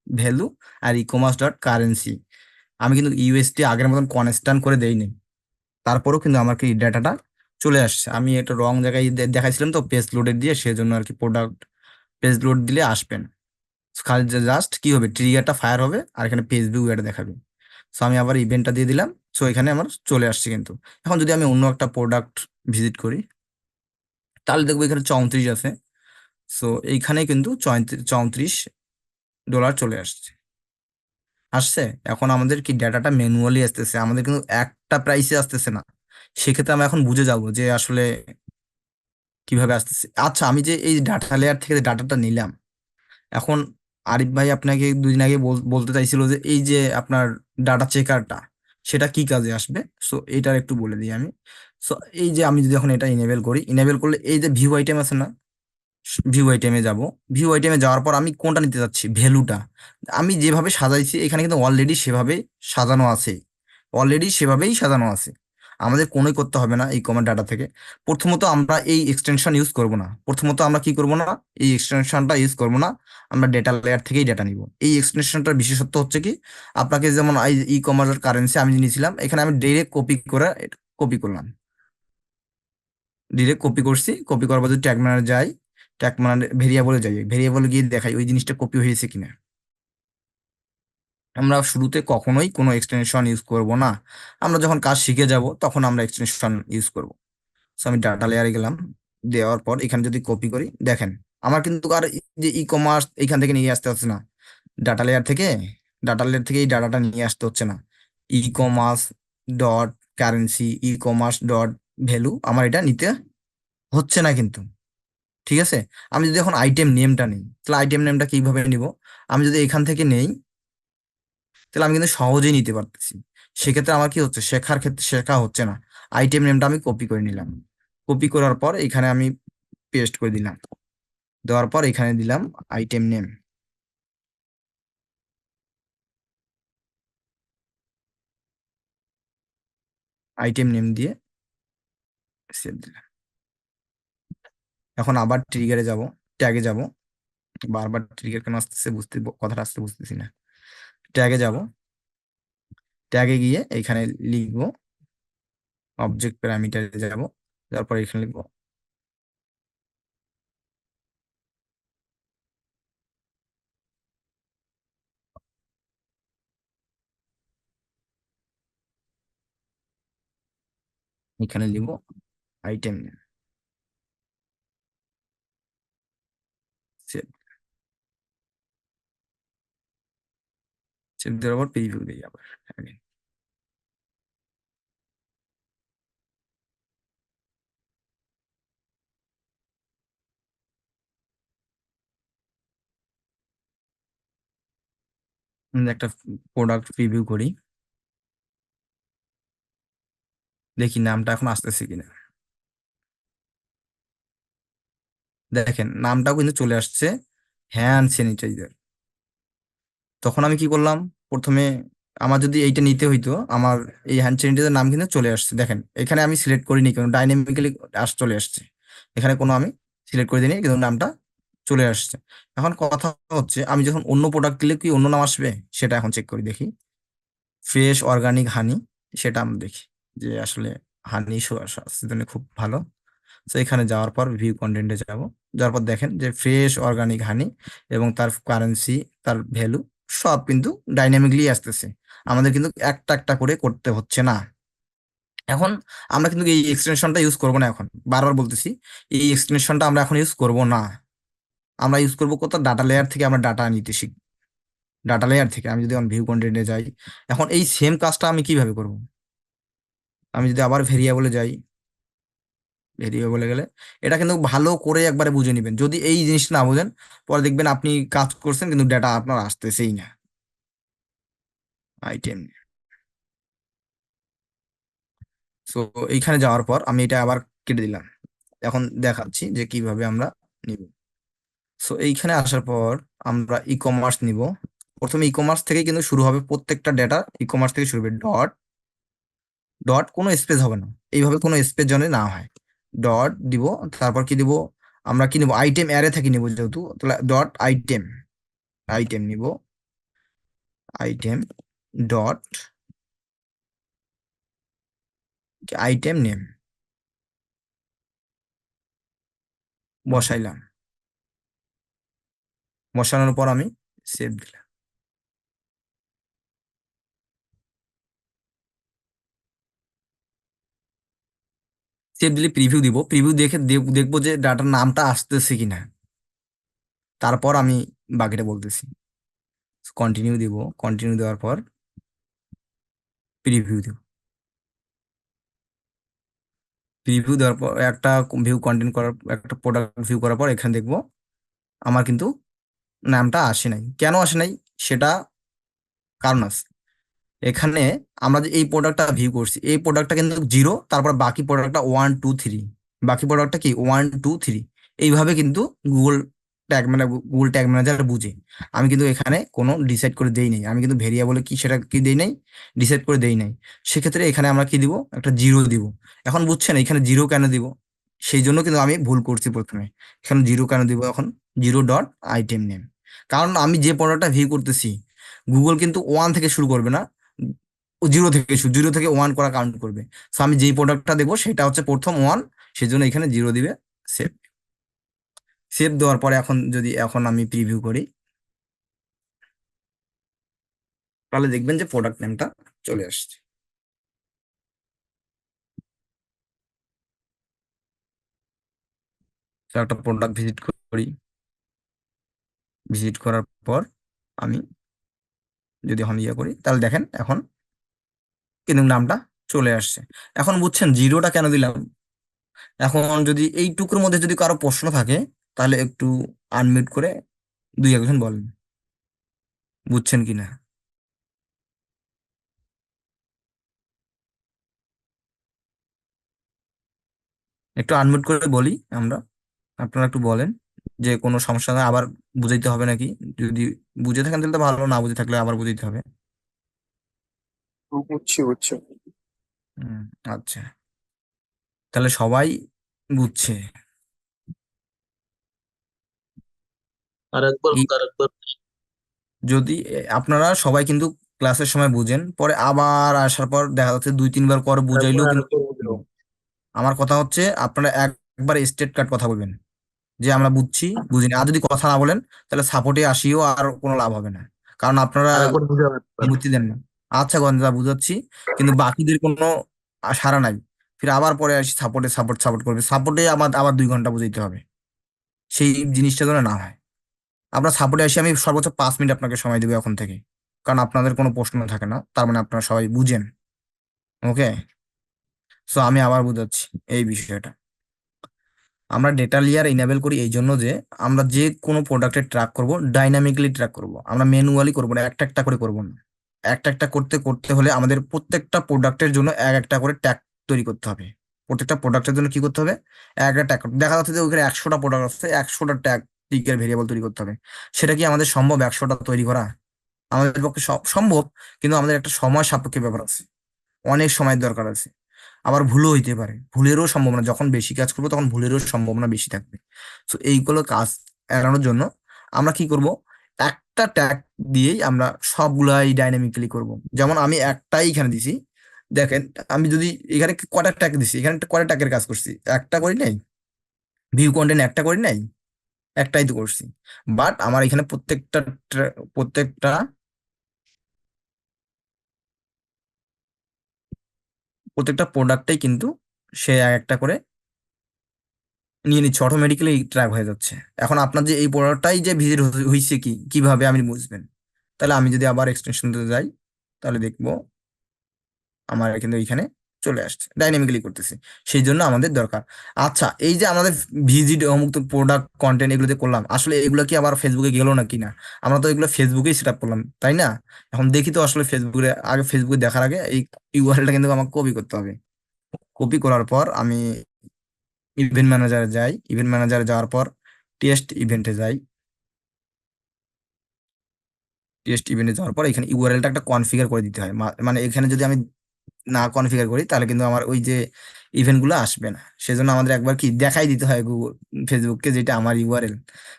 S1: ভ্যালু আর ই কমার্স ডট কারেন্সি। আমি কিন্তু ইউএসটি আগের মতন কনস্ট্যান্ট করে দেই নেই, তারপরেও কিন্তু আমার কি ডাটাটা চলে আসছে। আমি একটা রং জায়গায় দেখাইছিলাম তো পেজ লোডের দিয়ে, সেজন্য আর কি প্রোডাক্ট পেজ লোড দিলে আসবেন। খালি জাস্ট কি হবে, ট্রিগারটা ফায়ার হবে আর এখানে পেজ ভিউ এটা দেখাবে। সো আমি আবার ইভেন্টটা দিয়ে দিলাম, সো এখানে আমার চলে আসছে কিন্তু। এখন যদি আমি অন্য একটা প্রোডাক্ট ভিজিট করি, তাহলে দেখবো এখানে 34 আছে। সো এইখানে কিন্তু $34 চলে আসছে। আসছে। এখন আমাদের কি ডাটাটা ম্যানুয়ালি আসতেছে, আমাদের কিন্তু একটা প্রাইসে আসতেছে না। সেক্ষেত্রে আমরা এখন বুঝে যাব যে আসলে কিভাবে আসতেছে। আচ্ছা, আমি যে এই ডাটা লেয়ার থেকে ডাটাটা নিলাম, এখন আরিফ ভাই আপনাকে 2 দিন আগে বলতে চাইছিল যে এই যে আপনার ডাটা চেকারটা, সেটা কি কাজে আসবে। সো এটার একটু বলে দিই আমি। সো এই যে আমি যদি এখন এটা ইনেবল করি, ইনেবল করলে এই যে ভিউ আইটেম আছে না, ভিউ আইটেমে যাব। ভিউ আইটেমে যাওয়ার পর আমি কোনটা নিতে যাচ্ছি, ভ্যালুটা। আমি যেভাবে সাজাইছি এখানে কিন্তু অলরেডি সেভাবে সাজানো আছে, অলরেডি সেভাবেই সাজানো আছে। আমাদের কোনোই করতে হবে না এই কমান্ড ডাটা থেকে। প্রথমত আমরা এই এক্সটেনশন ইউজ করব না, প্রথমত আমরা কি করব না, এই এক্সটেনশনটা ইউজ করব না। আমরা ডেটা লেয়ার থেকেই ডেটা নিব। এই এক্সটেনশনটার বিশেষত্ব হচ্ছে কি, আপনাকে যেমন ই কমার্স কারেন্সি আমি নিয়েছিলাম, এখানে আমি ডিরেক্ট কপি করলাম, ডিরেক্ট কপি করছি। কপি করার পর যদি ট্যাগ ম্যানার যাই, ট্যাগ ম্যানার ভেরিয়েবলে যাই, ভেরিয়েবলে গিয়ে দেখাই ওই জিনিসটা কপি হয়েছে কিনা। আমরা শুরুতে কখনোই কোনো এক্সটেনশন ইউজ করব না। আমরা যখন কাজ শিখে যাব তখন আমরা এক্সটেনশন ইউজ করব। সো আমি ডাটা লেয়ারে গেলাম, দেওয়ার পর এখানে যদি কপি করি, দেখেন আমার কিন্তু আর এই যে ই কমার্স এখান থেকে নিয়ে আসতে হচ্ছে না, ডাটা লেয়ার থেকে, ডাটা লেয়ার থেকে এই ডাটাটা নিয়ে আসতে হচ্ছে না। E commerce dot currency, e commerce dot value আমার এটা নিতে হচ্ছে না কিন্তু। ঠিক আছে। আমি যদি এখন আইটেম নেমটা নিই, তাহলে আইটেম নেমটা কিভাবে নিব, আমি যদি এখান থেকে নেই, তাহলে আমি কিন্তু সহজেই নিতে পারতেছি। সেক্ষেত্রে আমার কি হচ্ছে, শেখার ক্ষেত্রে শেখা হচ্ছে না। আইটেম নেমটা আমি কপি করে নিলাম, কপি করার পর এখানে আমি পেস্ট করে দিলাম, দেওয়ার পর এখানে দিলাম আইটেম নেম, আইটেম নেম দিয়ে সেভ দিলাম। এখন আবার ট্রিগারে যাব, ট্যাগে যাব। বারবার ট্রিগার কেন আসতেছে কথাটা আসতে বুঝতেছি না। ট্যাগে যাব, ট্যাগে গিয়ে এখানে লিখবো অবজেক্ট প্যারামিটারে যাব, তারপর এখানে লিখবো এখানে লিখবো আইটেম নেম, সেভ। সেভ দেওয়ার পর প্রিভিউ দিই আবার again। একটা প্রোডাক্ট প্রিভিউ করি, দেখি নামটা এখন আসতেছে কিনা। দেখেন নামটাও কিন্তু চলে আসছে, হ্যান্ড স্যানিটাইজার। তখন আমি কি করলাম, প্রথমে আমার যদি এইটা নিতে হইতো, আমার এই হ্যান্ড স্যানিটাইজার নাম কিন্তু চলে আসছে। দেখেন এখানে আমি সিলেক্ট করিনি, কারণ ডাইনামিক্যালি চলে আসছে। এখানে কোনো আমি সিলেক্ট করে দিইনি, কিন্তু নামটা চলে আসছে। এখন কথা হচ্ছে, আমি যখন অন্য প্রোডাক্ট দিলে কি অন্য নাম আসবে, সেটা এখন চেক করি দেখি। ফ্রেশ অর্গানিক হানি, সেটা আমরা দেখি যে আসলে হানি স্বাস্থ্যের জন্য খুব ভালো। তো এখানে যাওয়ার পর ভিউ কন্টেন্টে যাব, যাওয়ার পর দেখেন যে ফ্রেশ অর্গানিক হানি এবং তার কারেন্সি, তার ভ্যালু সব কিন্তু ডাইনামিকলি আসতেছে। আমাদের কিন্তু একটা একটা করে করতে হচ্ছে না। এখন আমরা কিন্তু এই এক্সটেনশনটা ইউজ করবো না এখন, বারবার বলতেছি, এই এক্সটেনশনটা আমরা এখন ইউজ করব না। আমরা ইউজ করবো কোথাও ডাটা লেয়ার থেকে আমরা ডাটা নিতে শিখব। ডাটা লেয়ার থেকে আমি যদি এখন ভিউ কন্টেন্টে যাই, এখন এই সেম কাজটা আমি কিভাবে করব? আমি যদি আবার ভেরিয়েবলে যাই, ভেরিয়েবলে গেলে এটা কিন্তু ভালো করে একবারে বুঝে নেবেন। যদি এই জিনিসটা না বুঝেন, পরে দেখবেন আপনি কাজ করছেন কিন্তু ডেটা আপনার আসতেছেই না। আইটেম, সো এইখানে যাওয়ার পর আমি এটা আবার কেটে দিলাম। এখন দেখাচ্ছি যে কিভাবে আমরা নিব। সো এইখানে আসার পর আমরা ই কমার্স নিব। প্রথমে ই কমার্স থেকে কিন্তু শুরু হবে, প্রত্যেকটা ডেটা ই কমার্স থেকে শুরু হবে। ডট ডট কোনো স্পেস হবে না, এইভাবে কোনো স্পেস যেন না হয়। ডট দিব, তারপর কি দিব, আমরা কি নিব, আইটেম অ্যারে থেকে নিব যেহেতু, তাহলে ডট আইটেম, আইটেম নিব, আইটেম ডট আইটেম নেম বসাইলাম। বসানোর পর আমি সেভ দিলাম। সেভ দিলে প্রিভিউ দিব, প্রিভিউ দেখে দেখবো যে ডাটার নামটা আসতেছে কিনা, তারপর আমি বাকিটা বলতেছি। কন্টিনিউ দিব, কন্টিনিউ দেওয়ার পর প্রিভিউ দিব। প্রিভিউ দেওয়ার পর একটা ভিউ কন্টেন্ট করার, একটা প্রোডাক্ট ভিউ করার পর এখানে দেখবো আমার কিন্তু নামটা আসে নাই। কেন আসে নাই সেটা কারণ আছে। এখানে আমরা যে এই প্রোডাক্টটা ভিউ করছি, এই প্রোডাক্টটা কিন্তু 0, তারপর বাকি প্রোডাক্টটা 1 2 3, বাকি প্রোডাক্টটা কি 1 2 3, এইভাবে কিন্তু গুগল ট্যাগ মানে গুগল ট্যাগ ম্যানেজার বুঝে। আমি কিন্তু এখানে কোনো ডিসাইড করে দেই নাই, আমি কিন্তু ভেরিয়েবলে কি সেটা কি দেই নাই, ডিসাইড করে দেই নাই। সেক্ষেত্রে এখানে আমরা কি দিব, একটা 0 দিব। এখন বুঝছেন এখানে 0 কেন দিব? সেই জন্য কিন্তু আমি ভুল করছি প্রথমে। এখানে 0 কেন দিব এখন? 0 ডট আইটেম নেম, কারণ আমি যে প্রোডাক্টটা ভিউ করতেছি, গুগল কিন্তু 1 থেকে শুরু করবে না, 0 থেকে 0 থেকে 1 করা কাউন্ট করবে। সো আমি যেই প্রোডাক্টটা দেবো সেটা হচ্ছে প্রথম 1, সেই জন্য এখানে 0 দিবে। সেভ, সেভ দেওয়ার পরে এখন যদি এখন আমি প্রিভিউ করি, তাহলে দেখবেন যে প্রোডাক্ট নেমটা চলে আসছে। তো একটা প্রোডাক্ট ভিজিট করি, ভিজিট করার পর আমি যদি এখন ইয়ে করি, তাহলে দেখেন এখন কিন্তু নামটা চলে আসছে। এখন বুঝছেন 0টা কেন দিলাম? এখন যদি এইটুকুর মধ্যে যদি কারো প্রশ্ন থাকে, তাহলে একটু আনমিউট করে দুই একজন বলেন, বুঝছেন কিনা। একটু আনমিউট করে বলি আমরা, আপনারা একটু বলেন যে কোনো সমস্যা না, আবার বুঝাইতে হবে নাকি। যদি বুঝে থাকেন তাহলে তো ভালো, না বুঝে থাকলে আবার বুঝাইতে হবে।
S4: বুঝছি বুঝছি।
S1: হুম, আচ্ছা, তাহলে সবাই বুঝছে।
S2: আরেকবার
S1: এই
S2: আরেকবার
S1: যদি আপনারা সবাই কিন্তু ক্লাসের সময় বুঝেন, পরে আবার আসার পর দেখা যাচ্ছে 2 3 বার করে
S2: আরেকবার
S1: বুঝাইলেও কিন্তু
S2: আরেকবার বুঝাও।
S1: আমার কথা হচ্ছে আপনারা একবার স্টেট কাট কথা বলবেন যে আমরা বুঝছি বুঝিনি। আর যদি কথা না বলেন, তাহলে সাপোর্টে আসিও আর কোনো লাভ হবে না, কারণ আপনারা
S2: আরেকবার বুঝাও একবার।
S1: বুঝতে দেন না। আচ্ছা গঞ্জা বুঝাচ্ছি, কিন্তু বাকিদের কোনো সাড়া নাই। ফির আবার পরে আসি সাপোর্টে, সাপোর্ট সাপোর্ট করবে, সাপোর্টে আবার আবার 2 ঘন্টা বুঝাইতে হবে। সেই জিনিসটা যেন না হয়। আপনার সাপোর্টে আসি আমি সর্বোচ্চ 5 মিনিট আপনাকে সময় দেবো এখন থেকে, কারণ আপনাদের কোনো প্রশ্ন থাকে না, তার মানে আপনারা সবাই বুঝেন। ওকে, সো আমি আবার বুঝাচ্ছি এই বিষয়টা। আমরা ডেটা লেয়ার ইনেবল করি এই জন্য যে আমরা যে কোনো প্রোডাক্টে ট্র্যাক করব, ডাইনামিক্যালি ট্র্যাক করব, আমরা ম্যানুয়ালি করবো না, একটা একটা করে করবো না। একটা একটা করতে করতে হলে আমাদের প্রত্যেকটা প্রোডাক্টের জন্য এক একটা করে ট্যাগ তৈরি করতে হবে। প্রত্যেকটা প্রোডাক্টের জন্য কি করতে হবে, এক একটা ট্যাগ। দেখা যাচ্ছে যে ওইখানে 100টা প্রোডাক্ট আছে, 100টা ট্যাগ টিকের ভেরিয়েবল তৈরি করতে হবে। সেটা কি আমাদের সম্ভব 100টা তৈরি করা? আমাদের পক্ষে সম্ভব, কিন্তু আমাদের একটা সময় সাপেক্ষ ব্যাপার আছে, অনেক সময়ের দরকার আছে। আবার ভুলও হইতে পারে, ভুলেরও সম্ভাবনা, যখন বেশি কাজ করবো তখন ভুলেরও সম্ভাবনা বেশি থাকবে। তো এইগুলো কাজ এড়ানোর জন্য আমরা কি করব, একটা ট্যাগ দিয়েই আমরা সবগুলাই ডাইনামিক্যালি করব। যেমন আমি একটাই এখানে দিছি, দেখেন আমি যদি এখানে কটা ট্যাগ দিছি, এখানে কটা ট্যাগের কাজ করছি, একটা করি নাই। ভিউ কন্টেন্ট একটা করি নাই, একটাই তো করছি। বাট আমার এখানে প্রত্যেকটা প্রত্যেকটা প্রত্যেকটা প্রোডাক্টেই কিন্তু সে এক একটা করে নিয়ে নিচ্ছে, অটোমেটিক্যালি ট্র্যাক হয়ে যাচ্ছে। এখন আপনার যে এই প্রোডাক্টটাই যে ভিজিট হয়েছে কিভাবে আপনি বুঝবেন? তাহলে আমি যদি আবার এক্সটেনশন যাই, তাহলে দেখবো আমার কিন্তু এইখানে চলে আসছে, ডাইনামিক্যালি করতেছি। সেই জন্য আমাদের দরকার। আচ্ছা, এই যে আমাদের ভিজিট অমুক প্রোডাক্ট কন্টেন্ট এগুলো যে করলাম, আসলে এগুলো কি আবার ফেসবুকে গেলো না কিনা? আমরা তো এগুলো ফেসবুকেই সেট আপ করলাম, তাই না? এখন দেখি তো আসলে ফেসবুকে, আগে ফেসবুকে দেখার আগে এই ইউআরএলটা কিন্তু আমাকে কপি করতে হবে। কপি করার পর আমি ইভেন্ট ম্যানেজারে যাই, ইভেন্ট ম্যানেজারে যাওয়ার পর টেস্ট ইভেন্টে যাই। টেস্ট ইভেন্টে যাওয়ার পর এখানে ইউআরএলটা একটা কনফিগার করে দিতে হয়। মানে এখানে যদি আমি না কনফিগার করি তাহলে কিন্তু আমার ওই যে ইভেন্ট গুলো আসবে না। সেজন্য আমাদের একবার কি দেখাই দিতে হয় গুগল ফেসবুককে যেটা আমার ইউআরএল।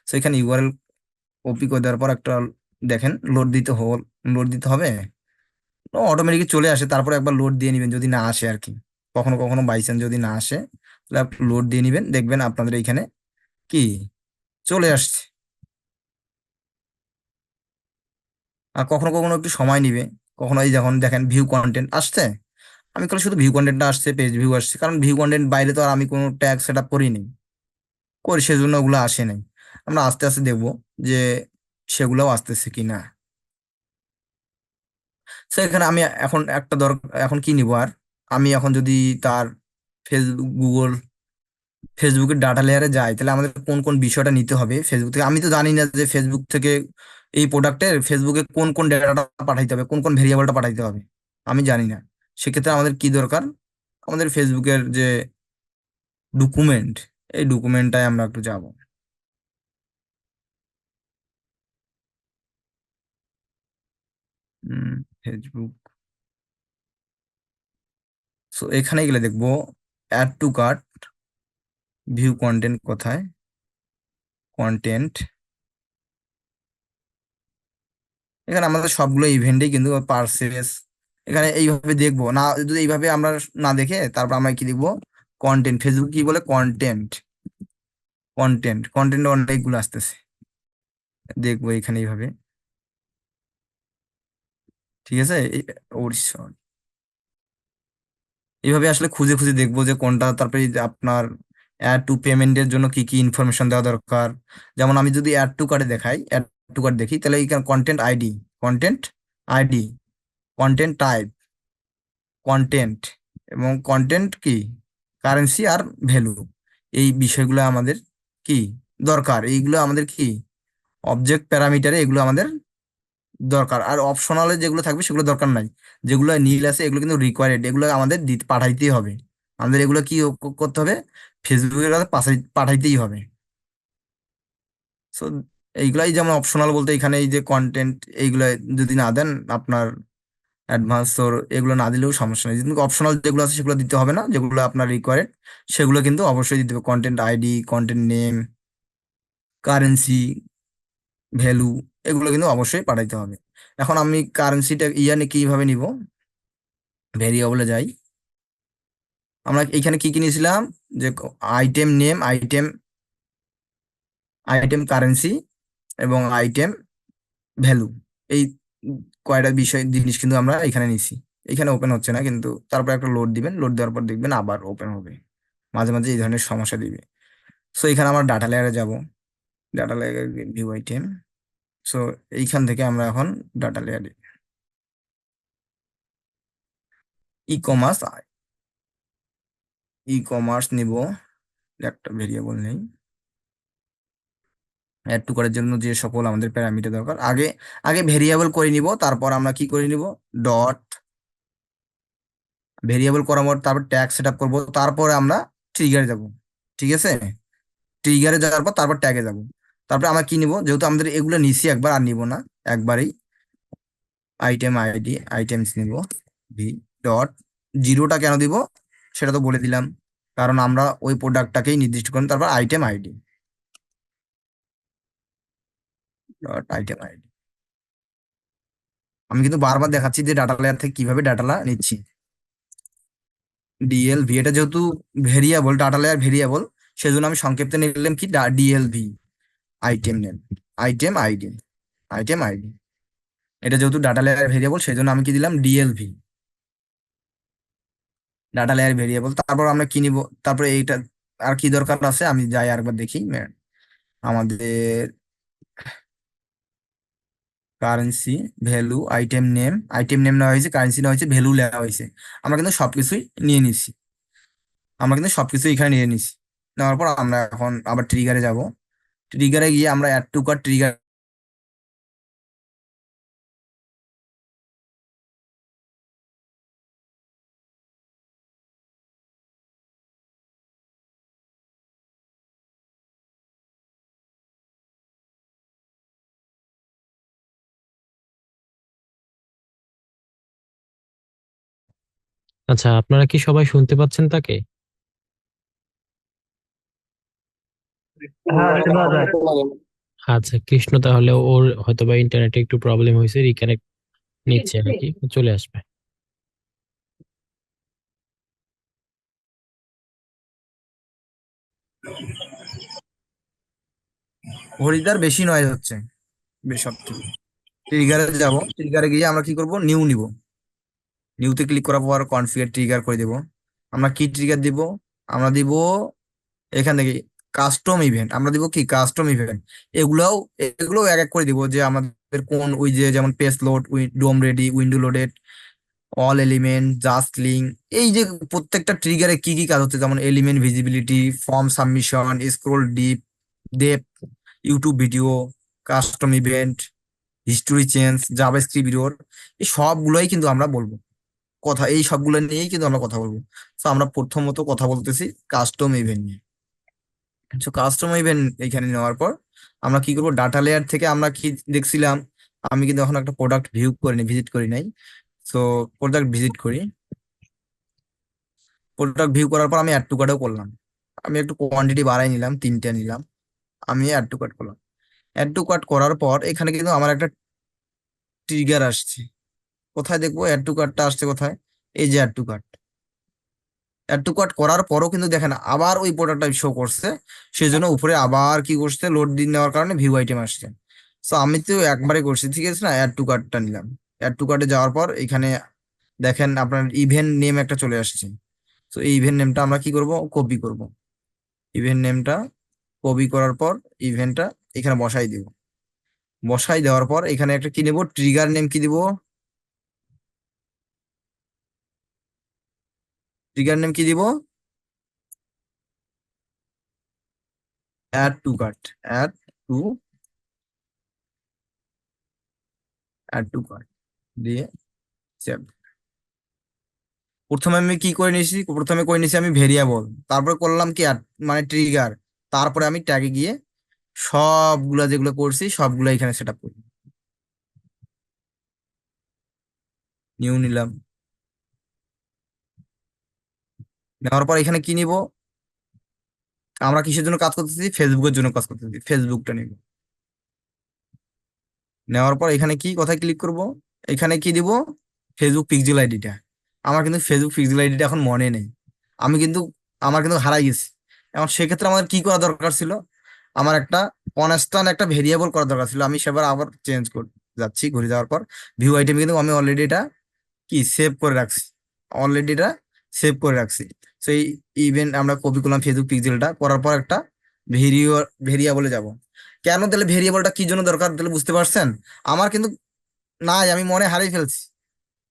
S1: তো এখানে ইউআরএল কপি করে দেওয়ার পর একটা দেখেন লোড দিতে হবে, অটোমেটিক চলে আসে। তারপর একবার লোড দিয়ে নিবেন যদি না আসে আর কি, কখনো কখনো বাইচান্স যদি না আসে তাহলে লোড দিয়ে নিবেন, দেখবেন আপনাদের এখানে কি চলে আসছে। আর কখনো কখনো একটু সময় নিবে, কখনো এই যখন দেখেন ভিউ কন্টেন্ট আসছে, আমি খালি শুধু ভিউ কন্টেন্টটা আসছে, পেজ ভিউ আসছে, কারণ ভিউ কন্টেন্ট বাইরে তো আর আমি কোনো ট্যাগ সেট আপ করিনি, করি সেজন্য ওগুলো আসে নাই। আমরা আস্তে আস্তে দেখবো যে সেগুলোও আসতেছে কি না। তো এখানে আমি এখন এখন কি নিব আর, আমি এখন যদি তার ফেসবুকের ডাটা লেয়ারে যাই, তাহলে আমাদের কোন কোন বিষয়টা নিতে হবে ফেসবুক থেকে। আমি তো জানি না যে ফেসবুক থেকে এই প্রোডাক্টের ফেসবুকে কোন কোন ডেটাটা পাঠাইতে হবে, কোন কোন ভেরিয়েবলটা পাঠাইতে হবে, আমি জানি না। সেক্ষেত্রে আমাদের কি দরকার, আমাদের ফেসবুকের যে ডকুমেন্ট, এই ডকুমেন্টটায় আমরা একটু যাব। ফেসবুক, সো এখানে গেলে দেখবো add to cart, view content কোথায়, কন্টেন্ট, এখানে আমাদের সবগুলো ইভেন্টেই কিন্তু পারচেস। এখানে এইভাবে দেখবো না, যদি এইভাবে আমরা না দেখে তারপর আমরা কি দেখবো, কন্টেন্ট। ফেসবুক কি বলে, কন্টেন্ট, কন্টেন্ট অনেকগুলো আসতেছে, দেখবো এখানে এইভাবে। ঠিক আছে, sorry। এইভাবে আসলে খুঁজে খুঁজে দেখবো যে কোনটা। তারপরে এই যে আপনার অ্যাড টু পেমেন্টের জন্য কি কি ইনফরমেশন দেওয়া দরকার। যেমন আমি যদি অ্যাড টু কার্ডে দেখাই, অ্যাড টু কার্ড দেখি, তাহলে এইখানে content ID, content type, content, এবং কন্টেন্ট কি কারেন্সি আর ভ্যালু, এই বিষয়গুলো আমাদের কি দরকার। এইগুলো আমাদের কি অবজেক্ট প্যারামিটারে এগুলো আমাদের দরকার। আর অপশনালে যেগুলো থাকবে সেগুলো দরকার নাই। যেগুলো নীল আছে এগুলো কিন্তু রিকোয়ার্ড, এগুলো আমাদের পাঠাইতেই হবে। আমাদের এগুলো কি করতে হবে, ফেসবুকের কাছে পাঠাইতেই হবে। সো এইগুলাই যেমন অপশনাল বলতে, এখানে এই যে কন্টেন্ট, এইগুলো যদি না দেন আপনার অ্যাডভান্স, ওর এগুলো না দিলেও সমস্যা নেই, কিন্তু অপশনাল যেগুলো আছে সেগুলো দিতে হবে না। যেগুলো আপনার রিকোয়ার্ড সেগুলো কিন্তু অবশ্যই দিতে হবে, content ID, content name, currency, value, এগুলো কিন্তু অবশ্যই পাঠাইতে হবে। এখন আমি কারেন্সিটা ইয়ানে কিভাবে নিব, ভেরিয়েবলে যাই। আমরা এখানে কি কি নিয়েছিলাম, যে item name, item item currency এবং আইটেম ভ্যালু, এই কয়টা জিনিস কিন্তু আমরা এখানে নিছি। এখানে ওপেন হচ্ছে না, কিন্তু তারপর একটা লোড দিবেন, লোড দেওয়ার পর দেখবেন আবার ওপেন হবে। মাঝে মাঝে এই ধরনের সমস্যা দিবে। সো এখানে আমরা ডাটা লেয়ারে যাব, ডাটা লেয়ারে ভিউ আইটেম। সো এইখান থেকে আমরা এখন ডাটা লেয়ারে ই কমার্স, নিব, একটা ভেরিয়েবল নেই। অ্যাড টু করার জন্য যে সকল আমাদের প্যারামিটার দরকার, আগে আগে ভেরিয়েবল করে নিব, তারপর আমরা কি করে নিব, ডট ভেরিয়েবল করার পর তারপর ট্যাগ সেট আপ করবো, তারপরে আমরা ট্রিগারে যাব। ঠিক আছে, ট্রিগারে যাওয়ার পর তারপর ট্যাগে যাব। তারপরে আমরা কি নিব, যেহেতু আমাদের এগুলো নিছি একবার, আর নিব না, একবারেই আইটেম আইডি আইটেমস নিব, ভি ডট জিরোটা কেন দিব সেটা তো বলে দিলাম, কারণ আমরা ওই প্রোডাক্টটাকেই নির্দিষ্ট করলাম। তারপর item ID dot item ID. আমি কিন্তু বারবার দেখাচ্ছি যে ডাটা লেয়ার থেকে কিভাবে ডাটাটা নিচ্ছি। ডিএলভি, এটা যেহেতু ভেরিয়েবল, ডাটা লেয়ার ভেরিয়েবল, সেজন্য আমি সংক্ষেপে নিলাম কি, DLV, item name, item ID, item ID. এটা যেহেতু ডাটা লেয়ার ভেরিয়েবল, সেজন্য আমি কি দিলাম, ডিএলভি। ডাটা লেয়ার ভেরিয়েবল, তারপর আমরা কি নিব, তারপরে এইটা আর কি দরকার আছে আমি যাই আরেকবার দেখি। আমাদের কারেন্সি, ভ্যালু, আইটেম নেম নেওয়া হয়েছে, কারেন্সি নেওয়া হয়েছে, ভ্যালু নেওয়া হয়েছে। আমরা কিন্তু সবকিছুই নিয়ে নিছি, আমরা কিন্তু সবকিছু এখানে নিয়ে নিছি। নেওয়ার পর আমরা এখন আবার ট্রিগারে যাব। ট্রিগারে গিয়ে আমরা অ্যাড টু কার্ট ট্রিগার,
S3: আচ্ছা, আপনারা কি সবাই শুনতে পাচ্ছেন তাকে?
S2: হ্যাঁ, শোনা যায়।
S3: আচ্ছা, কৃষ্ণ তাহলে ওর হয়তোবা ইন্টারনেটে একটু প্রবলেম হয়েছে, রিকানেক্ট নিচ্ছে আর কি, চলে আসবে।
S1: হরিদ্বার বেশি নয় হচ্ছে সব থেকে। ট্রিগারে যাব, ট্রিগারে গিয়ে আমরা কি করব, নিউ নিব। নিউতে ক্লিক করার পর কনফিগার ট্রিগার করে দেব। আমরা কি ট্রিগার দিব, আমরা দিব এখান থেকে কাস্টম ইভেন্ট, আমরা দিব কি কাস্টম ইভেন্ট। এগুলাও এগুলো এক এক করে দিব, যে আমাদের কোন ওই যে যেমন page load, DOM ready, window loaded, all element, just link. এই যে প্রত্যেকটা ট্রিগারে কি কি কাজ হচ্ছে, যেমন element visibility, form submission, scroll deep, depth, YouTube video, custom event, history change, JavaScript error, এই সবগুলোই কিন্তু আমরা বলবো কথা, এই সবগুলো নিয়েই কিন্তু আমরা কথা বলবো। তো আমরা প্রথমত কথা বলতেছি কাস্টম ইভেন্ট নিয়ে। তো কাস্টম ইভেন্ট এখানে নেওয়ার পর আমরা কি করবো, ডাটা লেয়ার থেকে আমরা কি দেখছিলাম, আমি কিন্তু এখন একটা প্রোডাক্ট ভিউ করিনি, ভিজিট করি নাই। তো প্রোডাক্ট ভিজিট করি, প্রোডাক্ট ভিউ করার পর আমি অ্যাড টু কার্টও করলাম। আমি একটু কোয়ান্টিটি বাড়াই নিলাম, 3টে নিলাম, আমি অ্যাড টু কার্ট করলাম। অ্যাড টু কার্ট করার পর এখানে কিন্তু আমার একটা ট্রিগার আসছে। কোথায় দেখবো অ্যাড টু কার্টটা আসছে কোথায়, এই যে add to cart. Add to cart করার পরও কিন্তু দেখেন আবার ওই প্রোডাক্টটা শো করছে, সেই জন্য উপরে আবার কি করছে, লোড দিন নেওয়ার কারণে ভিউ আইটেম আসছে। তো আমি তো একবারে করছি, ঠিক আছে না, অ্যাড টু কার্টটা নিলাম। অ্যাড টু কার্টে যাওয়ার পর এখানে দেখেন আপনার ইভেন্ট নেম একটা চলে আসছে। তো এই ইভেন্ট নেমটা আমরা কি করব, কপি করব। ইভেন্ট নেমটা কপি করার পর ইভেন্টটা এখানে বসাই দিব। বসাই দেওয়ার পর এখানে একটা কি নেব, ট্রিগার নেম কি দিব, ট্রিগার নেম কি দিব, add to cart, add to add to cart দিয়ে save। প্রথমে আমি কি করে নিয়েছি, প্রথমে করে নিয়েছি আমি ভেরিয়েবল, তারপরে করলাম কি মানে ট্রিগার, তারপরে আমি ট্যাগে গিয়ে সবগুলা যেগুলো করছি সবগুলো এখানে সেট আপ করি। নিউ নিলাম, নেওয়ার পর এখানে কি নিব, আমরা কিসের জন্য কাজ করতেছি, ফেসবুকের জন্য কাজ করতেছি, ফেসবুকটা নিব। নেওয়ার পর এখানে কি কোথায় ক্লিক করব, এখানে কি দিব, ফেসবুক পিক্সেল আইডিটা। আমার কিন্তু ফেসবুক পিক্সেল আইডিটা এখন মনে নেই, আমি কিন্তু আমার কিন্তু হারাই গেছি। এখন সেক্ষেত্রে আমাদের কি করা দরকার ছিল, আমার একটা কনস্ট্যান্ট একটা ভেরিয়েবল করা দরকার ছিল। আমি সেবার আবার চেঞ্জ করে যাচ্ছি, ঘুরে যাওয়ার পর ভিউ আইটেম কিন্তু আমি অলরেডি এটা কি সেভ করে রাখছি, অলরেডি এটা সেভ করে রাখছি। তো এই ইভেন্ট আমরা কপি করলাম ফেসবুক পিক্সেলটা, করার পর একটা ভেরিও ভেরিয়েবলে যাব। কেন তাহলে ভেরিয়েবলটা কি জন্য দরকার তাহলে বুঝতে পারছেন, আমার কিন্তু নাই, আমি মনে হারিয়ে ফেলছি।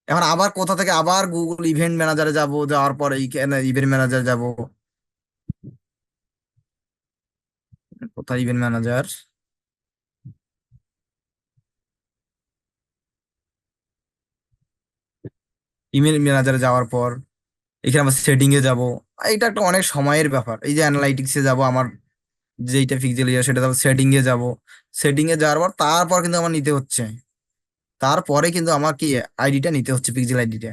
S1: এখন আবার কোথা থেকে আবার গুগল ইভেন্ট ম্যানেজারে যাব, যাওয়ার পর এইখানে ইভেন্ট ম্যানেজার যাব, কোথায় ইভেন্ট ম্যানেজার, ইমেল ম্যানেজারে যাওয়ার পর এখানে আবার সেটিং এ যাব। এটা একটা অনেক সময়ের ব্যাপার, এই যে অ্যানালাইটিক্সে যাব, আমার যেইটা পিক্সেল ইয়ে সেটা যাবো, সেটিং এ যাব। সেটিং এ যাওয়ার পর তারপর কিন্তু আমার নিতে হচ্ছে, তারপরে কিন্তু আমার কি আইডিটা নিতে হচ্ছে, পিক্সেল আইডিটা।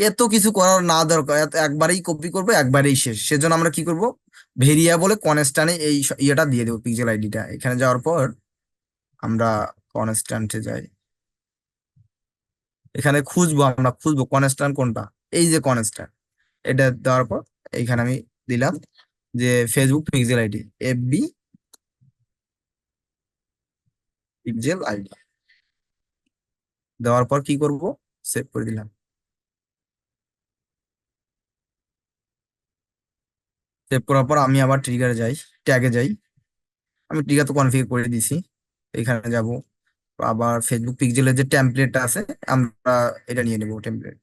S1: এত কিছু করার না দরকার, একবারেই কপি করবো, একবারেই শেষ। সেজন্য আমরা কি করব, ভেরিয়েবলে কনস্ট্যান্টে এই ইয়েটা দিয়ে দেবো, পিক্সেল আইডিটা। এখানে যাওয়ার পর আমরা কনস্ট্যান্টে যাই, এখানে খুঁজবো, আমরা খুঁজবো কনস্ট্যান্ট কোনটা, এই যে কনস্ট্যান্ট, এটা দেওয়ার পর এইখানে আমি দিলাম যে Facebook pixel ID, FB pixel ID. দেওয়ার পর কি করব, সেভ করে দিলাম। সেভ করার পর আমি আবার ট্রিগারে যাই, ট্যাগে যাই। আমি ট্রিগার তো কনফিগার করে দিছি। এখানে যাব, আবার ফেসবুক পিক্সেলের যে টেমপ্লেটটা আছে আমরা এটা নিয়ে নেবো। টেমপ্লেট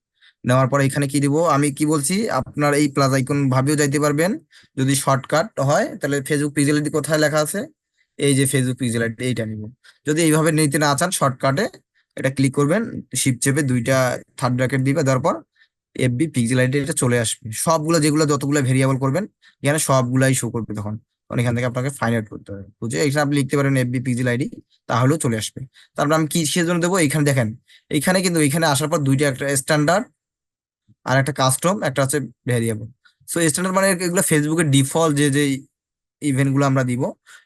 S1: নেওয়ার পরে এখানে কি দিব, আমি কি বলছি, আপনার এই প্লাস আইকন ভাবেও যাইতে পারবেন। যদি শর্টকাট হয় তাহলে ফেসবুক পিক্সেল আইডি কোথায় লেখা আছে, এই যে ফেসবুক পিক্সেল আইডি এইটা নিব। যদি এইভাবে নিতে না চান শর্টকাটে, এটা ক্লিক করবেন, শিফট চেপে দুইটা থার্ড ব্র্যাকেট দিবে, তারপর এফবি পিক্সেল আইডি এটা চলে আসবে। সবগুলো যেগুলো যতগুলো ভেরিয়েবল করবেন এখানে সবগুলাই শো করবে তখন। তখন এখান থেকে আপনাকে ফাইন্ড আউট করতে হবে, বুঝে এখানে আপনি লিখতে পারেন এফবি পিক্সেল আইডি, তাহলেও চলে আসবে। তারপর আমি কি জন্য দেবো, এখানে দেখেন, এখানে কিন্তু এখানে আসার পর দুইটা, একটা স্ট্যান্ডার্ড আর একটা কাস্টম, একটা হচ্ছে ভেরিয়েবল। সো স্ট্যান্ডার্ড মানে এগুলো ফেসবুকের ডিফল্ট যে যে ইভেন্ট গুলো আমরা দিব,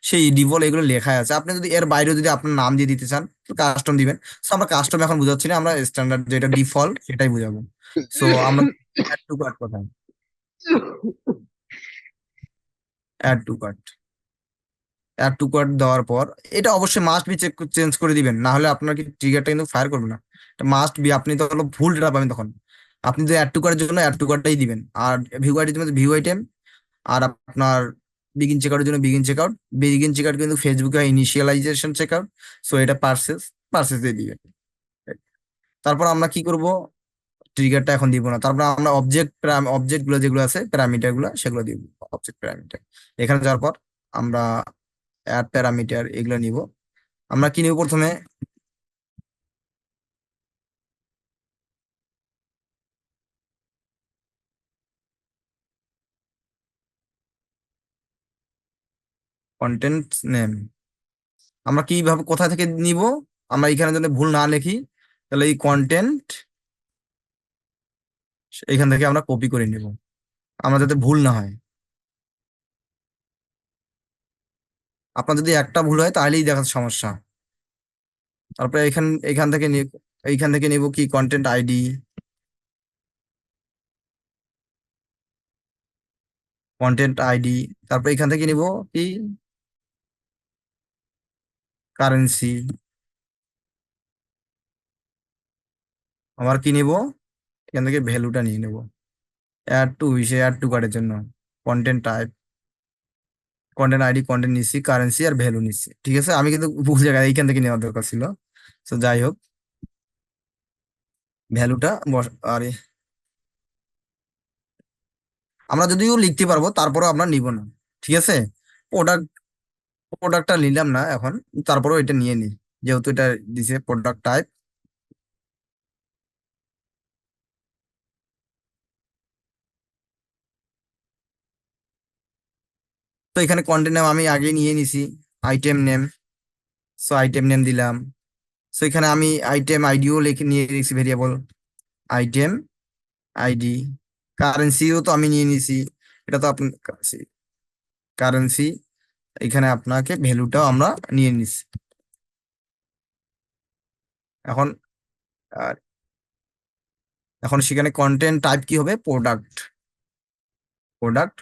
S1: সেই ডিফল্ট এগুলো লেখা আছে। আপনি যদি এর বাইরেও যদি আপনার নাম দিয়ে দিতে চান কাস্টম দিবেন। সো আমরা কাস্টম এখন বুঝাচ্ছি না, আমরা স্ট্যান্ডার্ড যেটা ডিফল্ট সেটাই বুঝাবো। সো আমরা অ্যাড টু কার্ট কোথায়, add to cart, add to cart দেওয়ার পর এটা অবশ্যই মাস্ট বি চেঞ্জ করে দিবেন, না হলে আপনার কি ট্রিগারটা কিন্তু ফায়ার করবে না। এটা মাস্ট বি, আপনি তো হলো ভুল ডেটা পাবেন তখন। আপনি যদি অ্যাড টু কার্টের জন্য অ্যাড টু কার্টটাই দিবেন, আর ভিউ আইডির জন্য ভিউ আইটেম, আর আপনার বিগিন চেকআউটের জন্য বিগিন চেকআউট। বিগিন চেকআউট কিন্তু ফেসবুকে ইনিশিয়ালাইজেশন চেকআউট, সো এটা পার্সেস, পার্সেস দিয়ে দিবেন। তারপর আমরা কি করব, ট্রিগারটা এখন দিব না, তারপর আমরা অবজেক্ট, অবজেক্ট গুলো যেগুলো আছে প্যারামিটার গুলো সেগুলো দিব। অবজেক্ট প্যারামিটার এখানে যাওয়ার পর আমরা অ্যাড প্যারামিটার এগুলো নিব। আমরা কি নিব প্রথমে, কন্টেন্ট নেম। আমরা কিভাবে কোথা থেকে নিব, আমরা এখানে যদি ভুল না লিখি তাহলে এই কন্টেন্ট এখান থেকে আমরা কপি করে নিব, আমরা যাতে ভুল না হয়। আপনার যদি একটা ভুল হয় তাহলেই দেখার সমস্যা। তারপরে এখান এখান থেকে এইখান থেকে নিব কি কন্টেন্ট আইডি, কন্টেন্ট আইডি। তারপর এখান থেকে নিব কি কারেন্সি। আবার কি নিব, এখান থেকে ভ্যালুটা নিয়ে নেব। অ্যাড টু হিসেবে অ্যাড টু কার্ডের জন্য content type, content ID, content নিচ্ছি, কারেন্সি আর ভ্যালু নিচ্ছি। ঠিক আছে, আমি কিন্তু ভুল জায়গায় এইখান থেকে নেওয়ার দরকার ছিল। তো যাই হোক, ভ্যালুটা আরে আমরা যদিও লিখতে পারবো তারপরেও আমরা নিব না। ঠিক আছে, প্রোডাক্ট, প্রোডাক্টটা নিলাম না এখন, তারপরেও এটা নিয়ে নিই যেহেতু এটা দিছে প্রোডাক্ট টাইপ। তো এখানে কন্টেন্ট নেম আমি আগে নিয়ে নিছি, item name. So item name দিলাম। সো এখানে আমি আইটেম আইডিও লিখে নিয়ে নিছি ভেরিয়েবল, আইটেম আইডি। কারেন্সিও তো আমি নিয়ে নিছি, এটা তো আপনার কারেন্সি। এখানে আপনাকে ভ্যালুটাও আমরা নিয়ে নিছি। এখন আর এখন সেখানে কন্টেন্ট টাইপ কি হবে, প্রোডাক্ট, প্রোডাক্ট,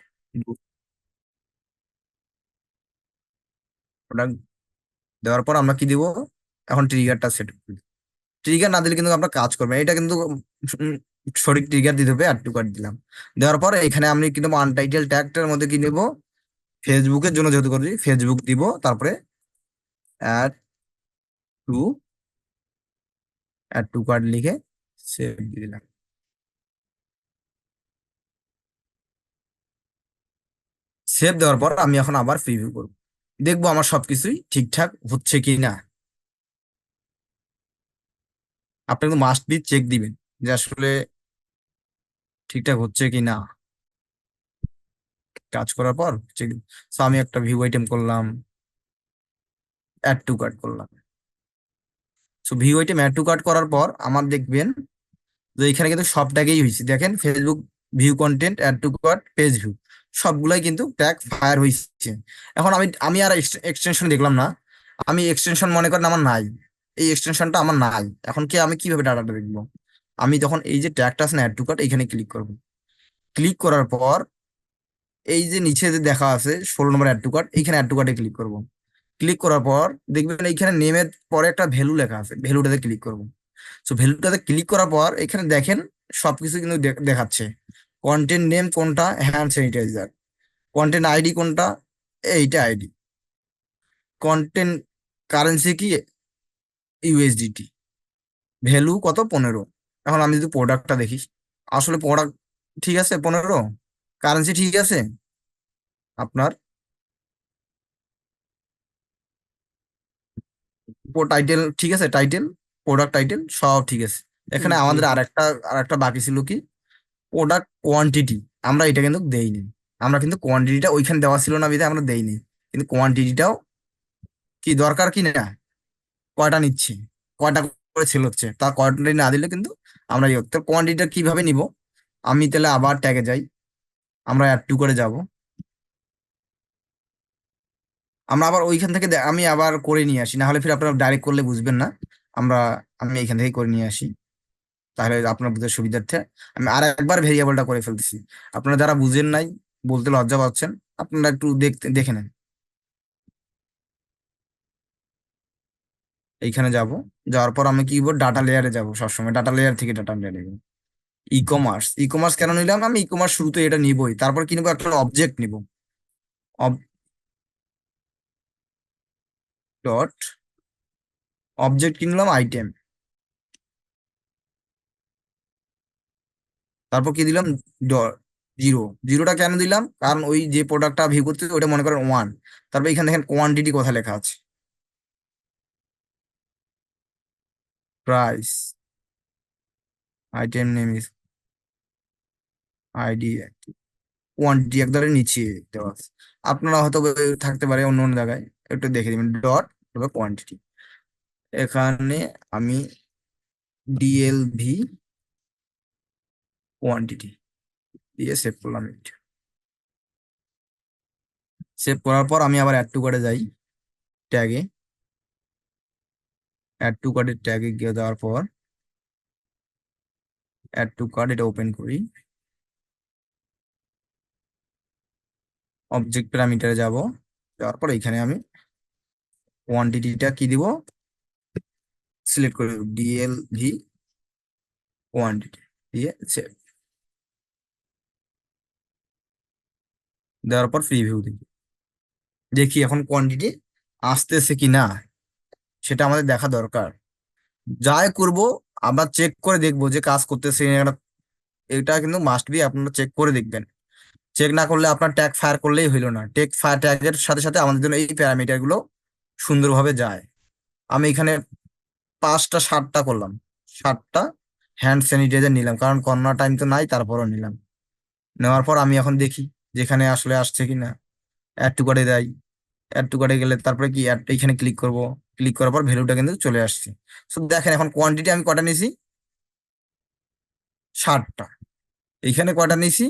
S1: প্রোডাক্ট দেওয়ার পর আমরা কি দিব, এখন ট্রিগারটা সেট করি। ট্রিগার না দিলে কিন্তু আমরা কাজ করবে না। এটা কিন্তু সঠিক ট্রিগার দিতে হবে, অ্যাড টু কার্ট দিলাম। দেওয়ার পরে এখানে আমি কিন্তু আনটাইটেল ট্যাগটার মধ্যে কি নেব, ফেসবুকের জন্য যেহেতু করি ফেসবুক দিব, তারপরে add to, add to cart লিখে সেভ দিয়ে দিলাম। সেভ দেওয়ার পর আমি এখন আবার প্রিভিউ করব, দেখবো আমার সবকিছুই ঠিকঠাক হচ্ছে কি না। আপনি কিন্তু মাস্ট বি চেক দিবেন যে আসলে ঠিকঠাক হচ্ছে কি না। কাজ করার পর চেক। সো আমি একটা ভিউ আইটেম করলাম, অ্যাড টু কার্ট করলাম। So view item add to cart করার পর আমার দেখবেন যে এখানে কিন্তু সব ট্যাগেই হয়েছে। দেখেন Facebook view content, add to cart, page view, সবগুলাই কিন্তু ট্যাগ ফায়ার হয়েছে। এখন আমি আমি আর এক্সটেনশন দেখলাম না। আমি এক্সটেনশন মনে করেন আমার নাই, এই এক্সটেনশনটা আমার নাই। এখন কি আমি কিভাবে ডাটাটা দেখবো, আমি তখন এই যে ট্যাগটা আছে না অ্যাড টু কার্ট, এখানে ক্লিক করব। ক্লিক করার পর এই যে নিচে যে দেখা আছে 16 নম্বর অ্যাড টু কার্ট, এইখানে অ্যাড টু কার্টে ক্লিক করব। ক্লিক করার পর দেখবেন এইখানে নেমের পরে একটা ভ্যালু লেখা আছে, ভ্যালুটাতে ক্লিক করব। সো ভ্যালুটাতে ক্লিক করার পর এখানে দেখেন সবকিছু কিন্তু দেখাচ্ছে। কন্টেন্ট নেম কোনটা, হ্যান্ড স্যানিটাইজার। কন্টেন্ট আইডি কোনটা? এইটা আইডি। কন্টেন্ট কারেন্সি কি? ইউএসডিটি। ভ্যালু কত? 15। এখন আমি যদি প্রোডাক্টটা দেখি, আসলে প্রোডাক্ট ঠিক আছে 15, কারেন্সি ঠিক আছে আপনার, টাইটেল ঠিক আছে, টাইটেল, প্রোডাক্ট টাইটেল সব ঠিক আছে। এখানে
S4: জি।
S1: আমাদের আরেকটা বাকি ছিল কি? Product quantity. আমরা এটা কিন্তু দেইনি। আমরা কিন্তু কোয়ান্টিটিটা ওইখানে দেওয়া ছিল না বিধায় আমরা দেইনি, কিন্তু কোয়ান্টিটিটাও কি দরকার কি না, কয়টা নিচ্ছি, কয়টা করে সেল হচ্ছে, তার কোয়ান্টিটি না দিলে কিন্তু আমরা ইয়ে তো কোয়ান্টিটিটা কিভাবে নিব? আমি তাহলে আবার ট্যাগে যাই, আমরা অ্যাড টু করে যাব, আমরা আবার ওইখান থেকে আমি আবার করে নিয়ে আসি, না হলে ফির আপনারা ডাইরেক্ট করলে বুঝবেন না। আমরা আমি এইখান থেকে করে নিয়ে আসি, তাহলে আপনার বুঝতে সুবিধার্থে আমি আর একবার ভেরিয়েবলটা করে ফেলতেছি। আপনারা যারা বুঝেন নাই, বলতে লজ্জা পাচ্ছেন, আপনারা একটু দেখে নেন। এইখানে যাব, যাওয়ার পর আমি কি করবো, ডাটা লেয়ারে যাব, সবসময় ডাটা লেয়ার থেকে ডাটা লেয়ারে। ই কমার্স, ই কমার্স কেন নিলাম? আমি ই কমার্স শুরুতে এটা নিবই, তারপর কি নিবো, একটা অবজেক্ট নিব। ডট অবজেক্ট কিনলাম আইটেম, তারপর কি দিলাম, জিরো। জিরোটা কেন দিলাম? কারণ ওই যে প্রোডাক্টটা ভিউ করতে ওটা মনে করেন 1। তারপর এখানে দেখেন কোয়ান্টিটি কোথায় লেখা আছে, price, item name is ID, quantity একবারে নিচে দেওয়া আছে। আপনারা হয়তো থাকতে পারে অন্য অন্য জায়গায়, একটু দেখে দিবেন ডট কোয়ান্টিটি। এখানে আমি ডিএলভি কোয়ান্টিটি দিয়ে সেভ করলাম। সেভ করার পর আমি আবার অ্যাড টু কার্টে যাই, ট্যাগে, অ্যাড টু কার্টের ট্যাগে গিয়ে দেওয়ার পর অ্যাড টু কার্ট এটা ওপেন করি, অবজেক্ট প্যারামিটারে যাব, যাওয়ার পর এখানে আমি কোয়ান্টিটিটা কি দিব, সিলেক্ট করে ডিএলভি কোয়ান্টিটি দিয়ে সেভ। দেওয়ার পর প্রিভিউ দিই, দেখি এখন কোয়ান্টিটি আসতেছে কি না, সেটা আমাদের দেখা দরকার। যাই করব আমরা চেক করে দেখবো যে কাজ করতেছে কিনা। এটা কিন্তু মাস্ট বি আপনারা চেক করে দেখবেন। চেক না করলে আপনার ট্যাগ ফায়ার করলেই হইলো না, ট্যাগ ফায়ার ট্যাগের সাথে সাথে আমাদের জন্য এই প্যারামিটার গুলো সুন্দরভাবে যায়। আমি এখানে 5টা 7টা করলাম, 7টা হ্যান্ড স্যানিটাইজার নিলাম, কারণ করোনা টাইম তো নাই, তারপরও নিলাম। নেওয়ার পর আমি এখন দেখি যেখানে আসলে আসছে কিনা, অ্যাড টু কার্টে যাই, অ্যাড টু কার্টে গেলে তারপরে কি অ্যাড এইখানে ক্লিক করব, ক্লিক করার পর ভ্যালুটা কিন্তু চলে আসছে। সো দেখেন এখন কোয়ান্টিটি আমি কটা নিছি, 7টা। এইখানে কয়টা নিছি,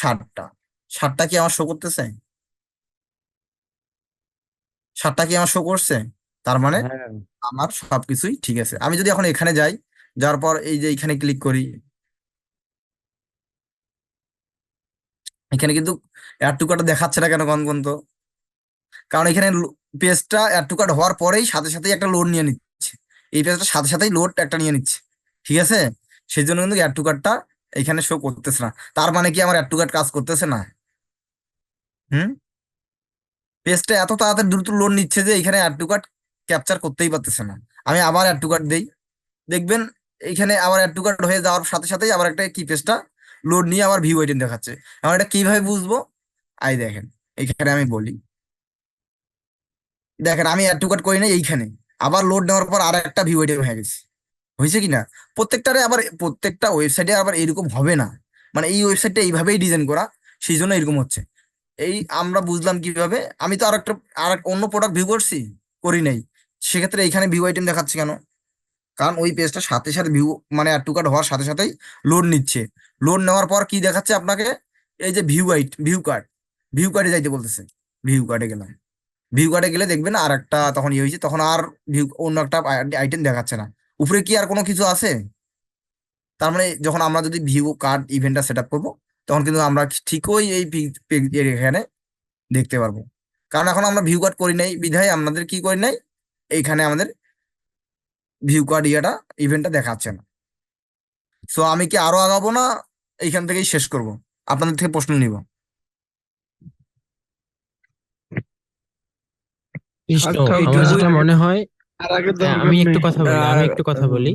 S1: 7টা। 7টা কি আমার শো করতেছে? 7টা কি আমার শো করছে? তার মানে
S2: হ্যাঁ,
S1: আমার সবকিছুই ঠিক আছে। আমি যদি এখন এখানে যাই, যাওয়ার পর এই যে এখানে ক্লিক করি, এখানে কিন্তু অ্যাড টু কার্ট দেখাচ্ছে না কেন কোন তো? কারণ এখানে পেজটা অ্যাড টু কার্ট হওয়ার পরেই সাথে সাথেই একটা লোড নিয়ে নিচ্ছে, এই পেজটা সাথে সাথেই লোড একটা নিয়ে নিচ্ছে, ঠিক আছে? সেই জন্য কিন্তু অ্যাড টু কার্টটা এখানে শো করতেছে না। তার মানে কি আমার অ্যাড টু কার্ট কাজ করতেছে না? হুম, পেজটা এত তাড়াতাড়ি দ্রুত লোড নিচ্ছে যে এখানে অ্যাড টু কার্ট ক্যাপচার করতেই পারতেছে না। আমি আবার অ্যাড টু কার্ট দেই, দেখবেন এইখানে আবার অ্যাড টু কার্ট হয়ে যাওয়ার সাথে সাথেই আবার একটা কি পেজটা লোড নিয়ে আবার ভিউ আইটেম দেখাচ্ছে। এখন এটা কিভাবে বুঝবো? আই দেখেন, এইখানে আমি বলি, দেখেন আমি অ্যাড টু কার্ট করি না, এইখানে আবার লোড নেওয়ার পর আর একটা ভিউ আইটেম হয়ে গেছে। হয়েছে কিনা? প্রত্যেকটারে আবার প্রত্যেকটা ওয়েবসাইটে আবার এরকম হবে না, মানে এই ওয়েবসাইটটা এইভাবেই ডিজাইন করা, সেই জন্য এরকম হচ্ছে। এই আমরা বুঝলাম কিভাবে, আমি তো অন্য প্রোডাক্ট ভিউ করছি, করি নাই, সেক্ষেত্রে এইখানে ভিউ আইটেম দেখাচ্ছে কেন? কারণ ওই পেজটা সাথে সাথে ভিউ মানে অ্যাড টু কার্ট হওয়ার সাথে সাথেই লোড নিচ্ছে। লোড নেওয়ার পর কি দেখাচ্ছে আপনাকে, এই যে ভিউ কার্ডে যাইতে বলতেছে, ভিউ কার্ডে গেলাম, ভিউ কার্ডে গেলে দেখবেন আর একটা তখন ইয়ে হয়েছে, তখন আর অন্য একটা আইটেম দেখাচ্ছে না। উপরে কি আর কোনো কিছু আছে? তার মানে যখন আমরা যদি ভিউ কার্ড ইভেন্টটা সেট আপ করবো, তখন কিন্তু আমরা ঠিকই এই এখানে দেখতে পারবো। কারণ এখন আমরা ভিউ কার্ড করি নাই বিধায় আমাদের কি করি নাই, এইখানে আমাদের ভিউ কার্ড ইভেন্টটা দেখাচ্ছে না। সো আমি কি আরো আগাবো, না এইখান থেকেই শেষ করব? আপনাদের থেকে প্রশ্ন নিব।
S3: কৃষ্ণ,
S5: থাক
S3: আমার
S5: থাক
S3: যেটা মনে হয়,
S5: আর আগে
S3: আমি
S5: দরকার
S3: একটু
S5: নেই।
S3: কথা বলি,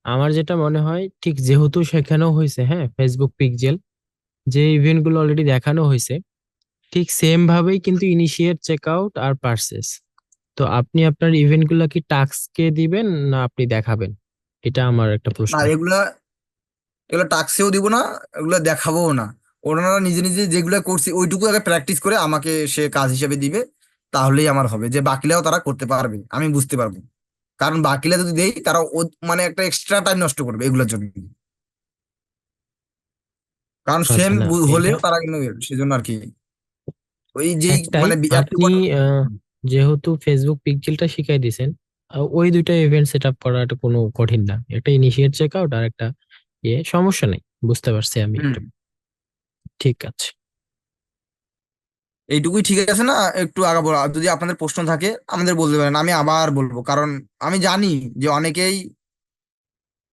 S3: আমার যেটা মনে হয় ঠিক যেহেতু সেখানেও হয়েছে, হ্যাঁ, ফেসবুক পিক্সেল যে ইভেন্ট গুলো অলরেডি দেখানো হয়েছে, ঠিক সেম ভাবেই কিন্তু ইনিশিয়েট, চেক আউট আর পারচেস। তো আপনি আপনার ইভেন্ট গুলা কি টাস্কে দিবেন না আপনি দেখাবেন? এটা আমার একটা
S1: না,
S3: প্রশ্ন।
S1: এগুলা এগুলো টাক্সেও দিব না, এগুলো দেখাবোও না। ওনারা নিজে নিজে যেগুলো করছে ওইটুকু আগে প্র্যাকটিস করে আমাকে সে কাজ হিসেবে দিবে, তাহলেই আমার হবে। যে বাকিরাও তারা করতে পারবে, আমি বুঝতে পারবো। কারণ বাকিরা যদি দেই তারা মানে একটা এক্সট্রা টাইম নষ্ট করবে এগুলোর জন্য। কারণ সেম
S3: আচ্ছা, না, এটা
S1: হলেও তারা কিন্তু সেজন্য আর কি ওই যেই
S3: একটাই।
S1: মানে একটা
S3: আপনি যেহেতু ফেসবুক পিক্সেলটা শিখাই দিছেন, ওই দুইটা ইভেন্ট সেট আপ করাটা কোনো কঠিন না। একটা ইনিশিয়েট চেক আউট আর একটা সমস্যা নেই, বুঝতে পারছি আমি
S1: হুম,
S3: একটু। ঠিক আছে।
S1: এইটুকুই ঠিক আছে না? একটু আগাবো। আর যদি আপনাদের প্রশ্ন থাকে আমাদের বলতে পারেন, আমি আবার বলবো। কারণ আমি জানি যে অনেকেই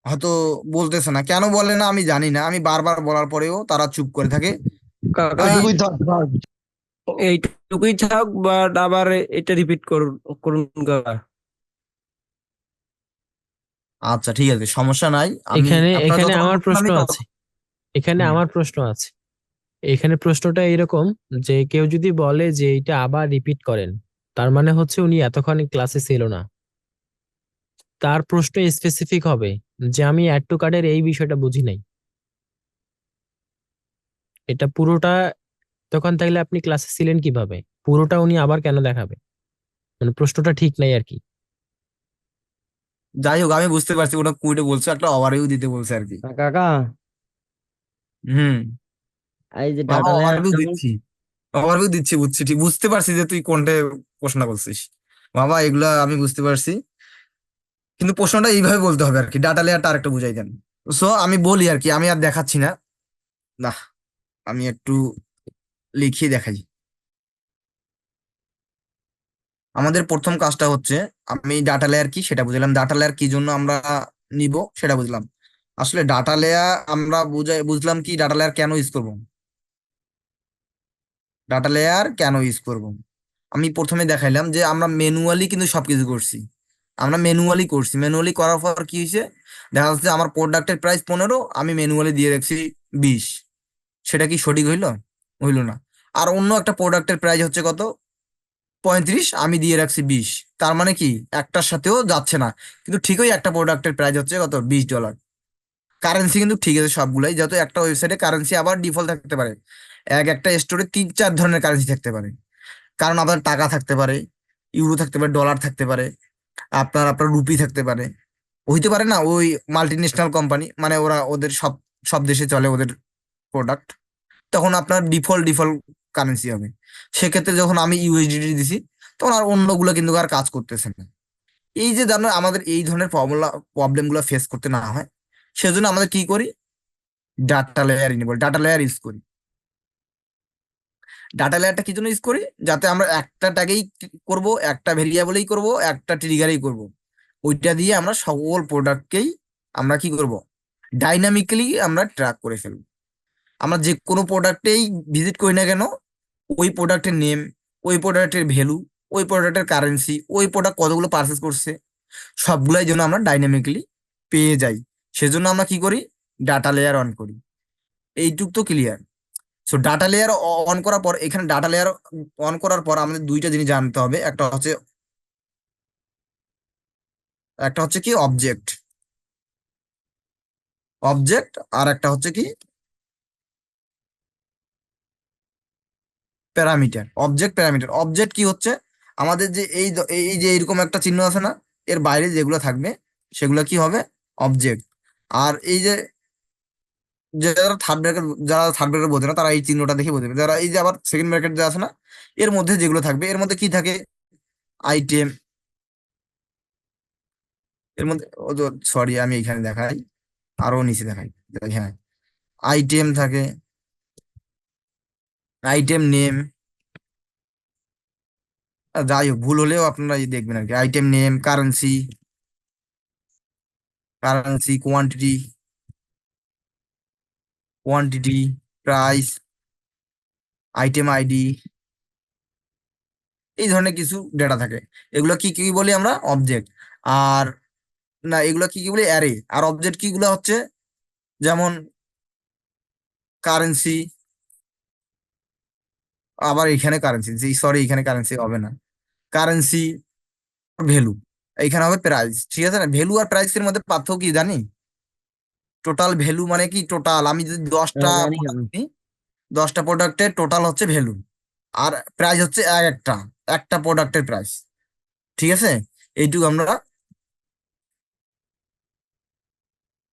S1: হয়তো বলতেছে না, কেন বলে না আমি জানি না। আমি বারবার বলার পরেও তারা চুপ করে থাকে।
S5: কাকা
S1: আহ,
S5: এইটুকুই থাক থাক।
S6: এইটুকুই থাক, বাট আবার এটা রিপিট করুন করুন কাকা।
S1: আচ্ছা ঠিক আছে, সমস্যা নাই। আমি
S3: এখানে
S1: আপনারা
S3: এখানে
S1: যতক্ষণ
S3: আমার
S1: বলছেন
S3: প্রশ্ন
S1: আমি
S3: আছে, এখানে
S1: হুম,
S3: আমার প্রশ্ন আছে। এখানে প্রশ্নটা এরকম, যে কেউ যদি বলে যে এটা আবার রিপিট করেন, তার মানে হচ্ছে উনি এতক্ষণ ক্লাসে ছিল না। তার প্রশ্ন স্পেসিফিক হবে যে আমি অ্যাড টু কার্ডের এই বিষয়টা বুঝি নাই। এটা পুরোটা তখন তাইলে আপনি ক্লাসে ছিলেন কিভাবে? পুরোটা উনি আবার কেন দেখাবে? মানে প্রশ্নটা ঠিক নাই আর কি।
S1: যাই হোক আমি বুঝতে পারছি ওটা কুইটে বলছে, একটা ওভারভিউ দিতে বলছে আর কি।
S6: কাকা,
S1: হুম,
S6: এই যে
S1: বাবা
S6: ডাটা লেয়ার
S1: ওভারভিউ দিচ্ছি, ওভারভিউ দিচ্ছি, বুঝছি, ঠিক বুঝতে পারছি যে তুই কোনটা প্রশ্ন করছিস। বাবা এগুলা আমি বুঝতে পারছি, কিন্তু প্রশ্নটা এইভাবে বলতে হবে আর কি। ডাটা লেয়ারটা আরেকটু বুঝাই দেন। সো আমি বলি আর কি, আমি আর দেখাচ্ছি না। না, আমি একটু লিখিয়ে দেখাই। আমাদের প্রথম কাজটা হচ্ছে, আমি ডাটা লেয়ার কি সেটা বুঝলাম, ডাটা লেয়ার কি জন্য আমরা নিব সেটা বুঝলাম। আসলে ডাটা লেয়ার আমরা বুঝলাম কি ডাটা লেয়ার কেন ইউজ করব। ডাটা লেয়ার কেন ইউজ করব আমি প্রথমে দেখাইলাম যে আমরা ম্যানুয়ালি কিন্তু সবকিছু করছি। আমরা ম্যানুয়ালি করছি, ম্যানুয়ালি করার পর কি হয়েছে, দেখা যাচ্ছে আমার প্রোডাক্টের প্রাইস 15, আমি ম্যানুয়ালি দিয়ে রাখছি 20। সেটা কি সঠিক হইলো? হইলো না। আর অন্য একটা প্রোডাক্টের প্রাইস হচ্ছে কত, 35, আমি দিয়ে রাখছি 20। তার মানে কি একটার সাথেও যাচ্ছে না। কিন্তু ঠিকই একটা প্রোডাক্টের প্রাইস হচ্ছে কত, $20। কারেন্সি কিন্তু ঠিক আছে সবগুলাই, যেহেতু একটা ওয়েবসাইটে কারেন্সি আবার ডিফল্ট থাকতে পারে। একটা স্টোরে 3-4 ধরনের কারেন্সি থাকতে পারে। কারণ আপনার টাকা থাকতে পারে, ইউরো থাকতে পারে, ডলার থাকতে পারে, আপনার আপনার রুপি থাকতে পারে। হইতে পারে না, ওই মাল্টি ন্যাশনাল কোম্পানি, মানে ওরা ওদের সব সব দেশে চলে ওদের প্রোডাক্ট। তখন আপনার ডিফল্ট ডিফল্ট কারেন্সি হবে। সেক্ষেত্রে যখন আমি ইউএসডিটি দিছি, তখন আর অন্যগুলো কিন্তু আর কাজ করতেছে না। এই যে যেন আমাদের এই ধরনের প্রবলেম গুলো ফেস করতে না হয়, সেজন্য আমাদের কি করি, data layer enable data layer use করি। ডাটা লেয়ারটা কি জন্য ইউজ করি, যাতে আমরা একটা ট্যাগেই করব, একটা ভেরিয়েবলেই করব, একটা ট্রিগারেই করব। ওইটা দিয়ে আমরা সকল প্রোডাক্টকেই আমরা কি করব, ডাইনামিক্যালি আমরা ট্র্যাক করে ফেলবো। আমরা যে কোনো প্রোডাক্টেই ভিজিট করি না কেন, ওই প্রোডাক্টের নেম, ওই প্রোডাক্টের ভ্যালু, ওই প্রোডাক্টের কারেন্সি, ওই প্রোডাক্ট কতগুলো পারচেস করছে, সবগুলাই যেন আমরা ডাইনামিক্যালি পেয়ে যাই। সেজন্য আমরা কি করি, ডাটা লেয়ার অন করি। এইটুক তো clear. So data layer on করার পর, এখানে ডাটা লেয়ার অন করার পর আমাদের দুইটা জিনিস জানতে হবে। একটা হচ্ছে কি অবজেক্ট, অবজেক্ট, আর একটা হচ্ছে কি প্যারামিটার। অবজেক্ট প্যারামিটার, অবজেক্ট কি হচ্ছে, আমাদের যে এই যে এরকম একটা চিহ্ন আছে না, এর বাইরে যেগুলো থাকবে সেগুলো কি হবে, অবজেক্ট। আর এই যে যারা থার্ড ব্র্যাকেট বোঝে না তারা এই চিহ্নটা দেখে বোঝে। যারা এই যে আবার সেকেন্ড ব্র্যাকেট যে আছে না, এর মধ্যে যেগুলো থাকবে, এর মধ্যে কি থাকে, আইটেম। এর মধ্যে সরি আমি এখানে দেখাই, আরো নিচে দেখাই। হ্যাঁ, আইটেম থাকে, আইটেম নেম। যাই হোক, ভুল হলেও আপনারা এই দেখবেন আর কি। Item name, currency, currency quantity, quantity, price, item ID, এই ধরনের কিছু ডেটা থাকে। এগুলো কি কি বলি আমরা? অবজেক্ট। আর না, এগুলো কি কি বলি? অ্যারে। আর অবজেক্ট কিগুলো হচ্ছে যেমন কারেন্সি, আবার এখানে কারেন্সি, সরি এখানে কারেন্সি হবে না, কারেন্সি, ভ্যালু, এইখানে হবে প্রাইস। ঠিক আছে না? ভ্যালু আর প্রাইসের মধ্যে পার্থক্য কি জানি? টোটাল ভ্যালু মানে কি? টোটাল আমি যদি 10টা
S6: জানি
S1: প্রোডাক্ট
S6: আমি।
S1: নিই, 10টা প্রোডাক্টের টোটাল হচ্ছে ভ্যালু। আর প্রাইস হচ্ছে একটা একটা প্রোডাক্টের প্রাইস। ঠিক আছে? এইটুকু আমরা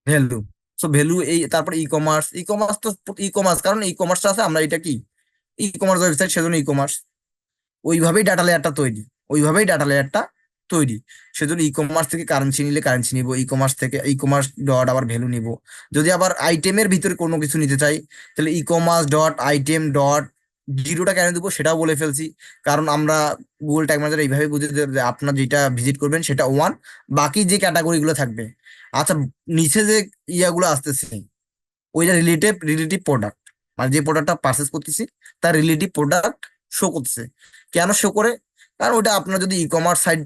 S1: ভ্যালু। সো ভ্যালু এই, তারপর ই কমার্স। ই কমার্স তো ই কমার্স, কারণ ই কমার্সটা আছে, আমরা এটা কি ই কমার্স ওয়েবসাইট, সেজন্য ই কমার্স। ওইভাবেই ডাটা লেয়ারটা তৈরি, ওইভাবেই ডাটা লেয়ারটা তৈরি। সেজন্য ই কমার্স থেকে কারেন্সি নিলে কারেন্সি নিব, ই কমার্স থেকে ই কমার্স ডট আবার ভ্যালু নিব। যদি আবার আইটেমের ভিতরে কোনো কিছু নিতে চাই, তাহলে e-commerce dot item dot জিরোটা কেন দেবো সেটাও বলে ফেলছি। কারণ আমরা গুগল ট্যাগ ম্যানেজার এইভাবে বুঝে দেব যে আপনার যেটা ভিজিট করবেন সেটা ওয়ান, বাকি যে ক্যাটাগরি গুলো থাকবে। আচ্ছা, নিচে যে ইয়াগুলো আসতেছে, ওইটা রিলেটিভ প্রোডাক্ট, মানে যে প্রোডাক্টটা পারচেস করতেছি তার রিলেটিভ প্রোডাক্ট শো করতেছে। কেন শো করে? কারণ ওটা আপনার যদি ই কমার্স সাইট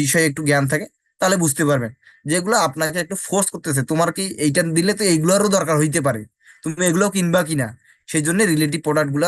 S1: বিষয়ে একটু জ্ঞান থাকে তাহলে বুঝতে পারবেন, যেগুলো আপনাকে একটু ফোর্স করতেছে, তোমার কি এইটা দিলে তো এইগুলোরও দরকার হইতে পারে, তুমি এগুলো কিনবা কিনা, সেই জন্য রিলেটিভ প্রোডাক্ট গুলো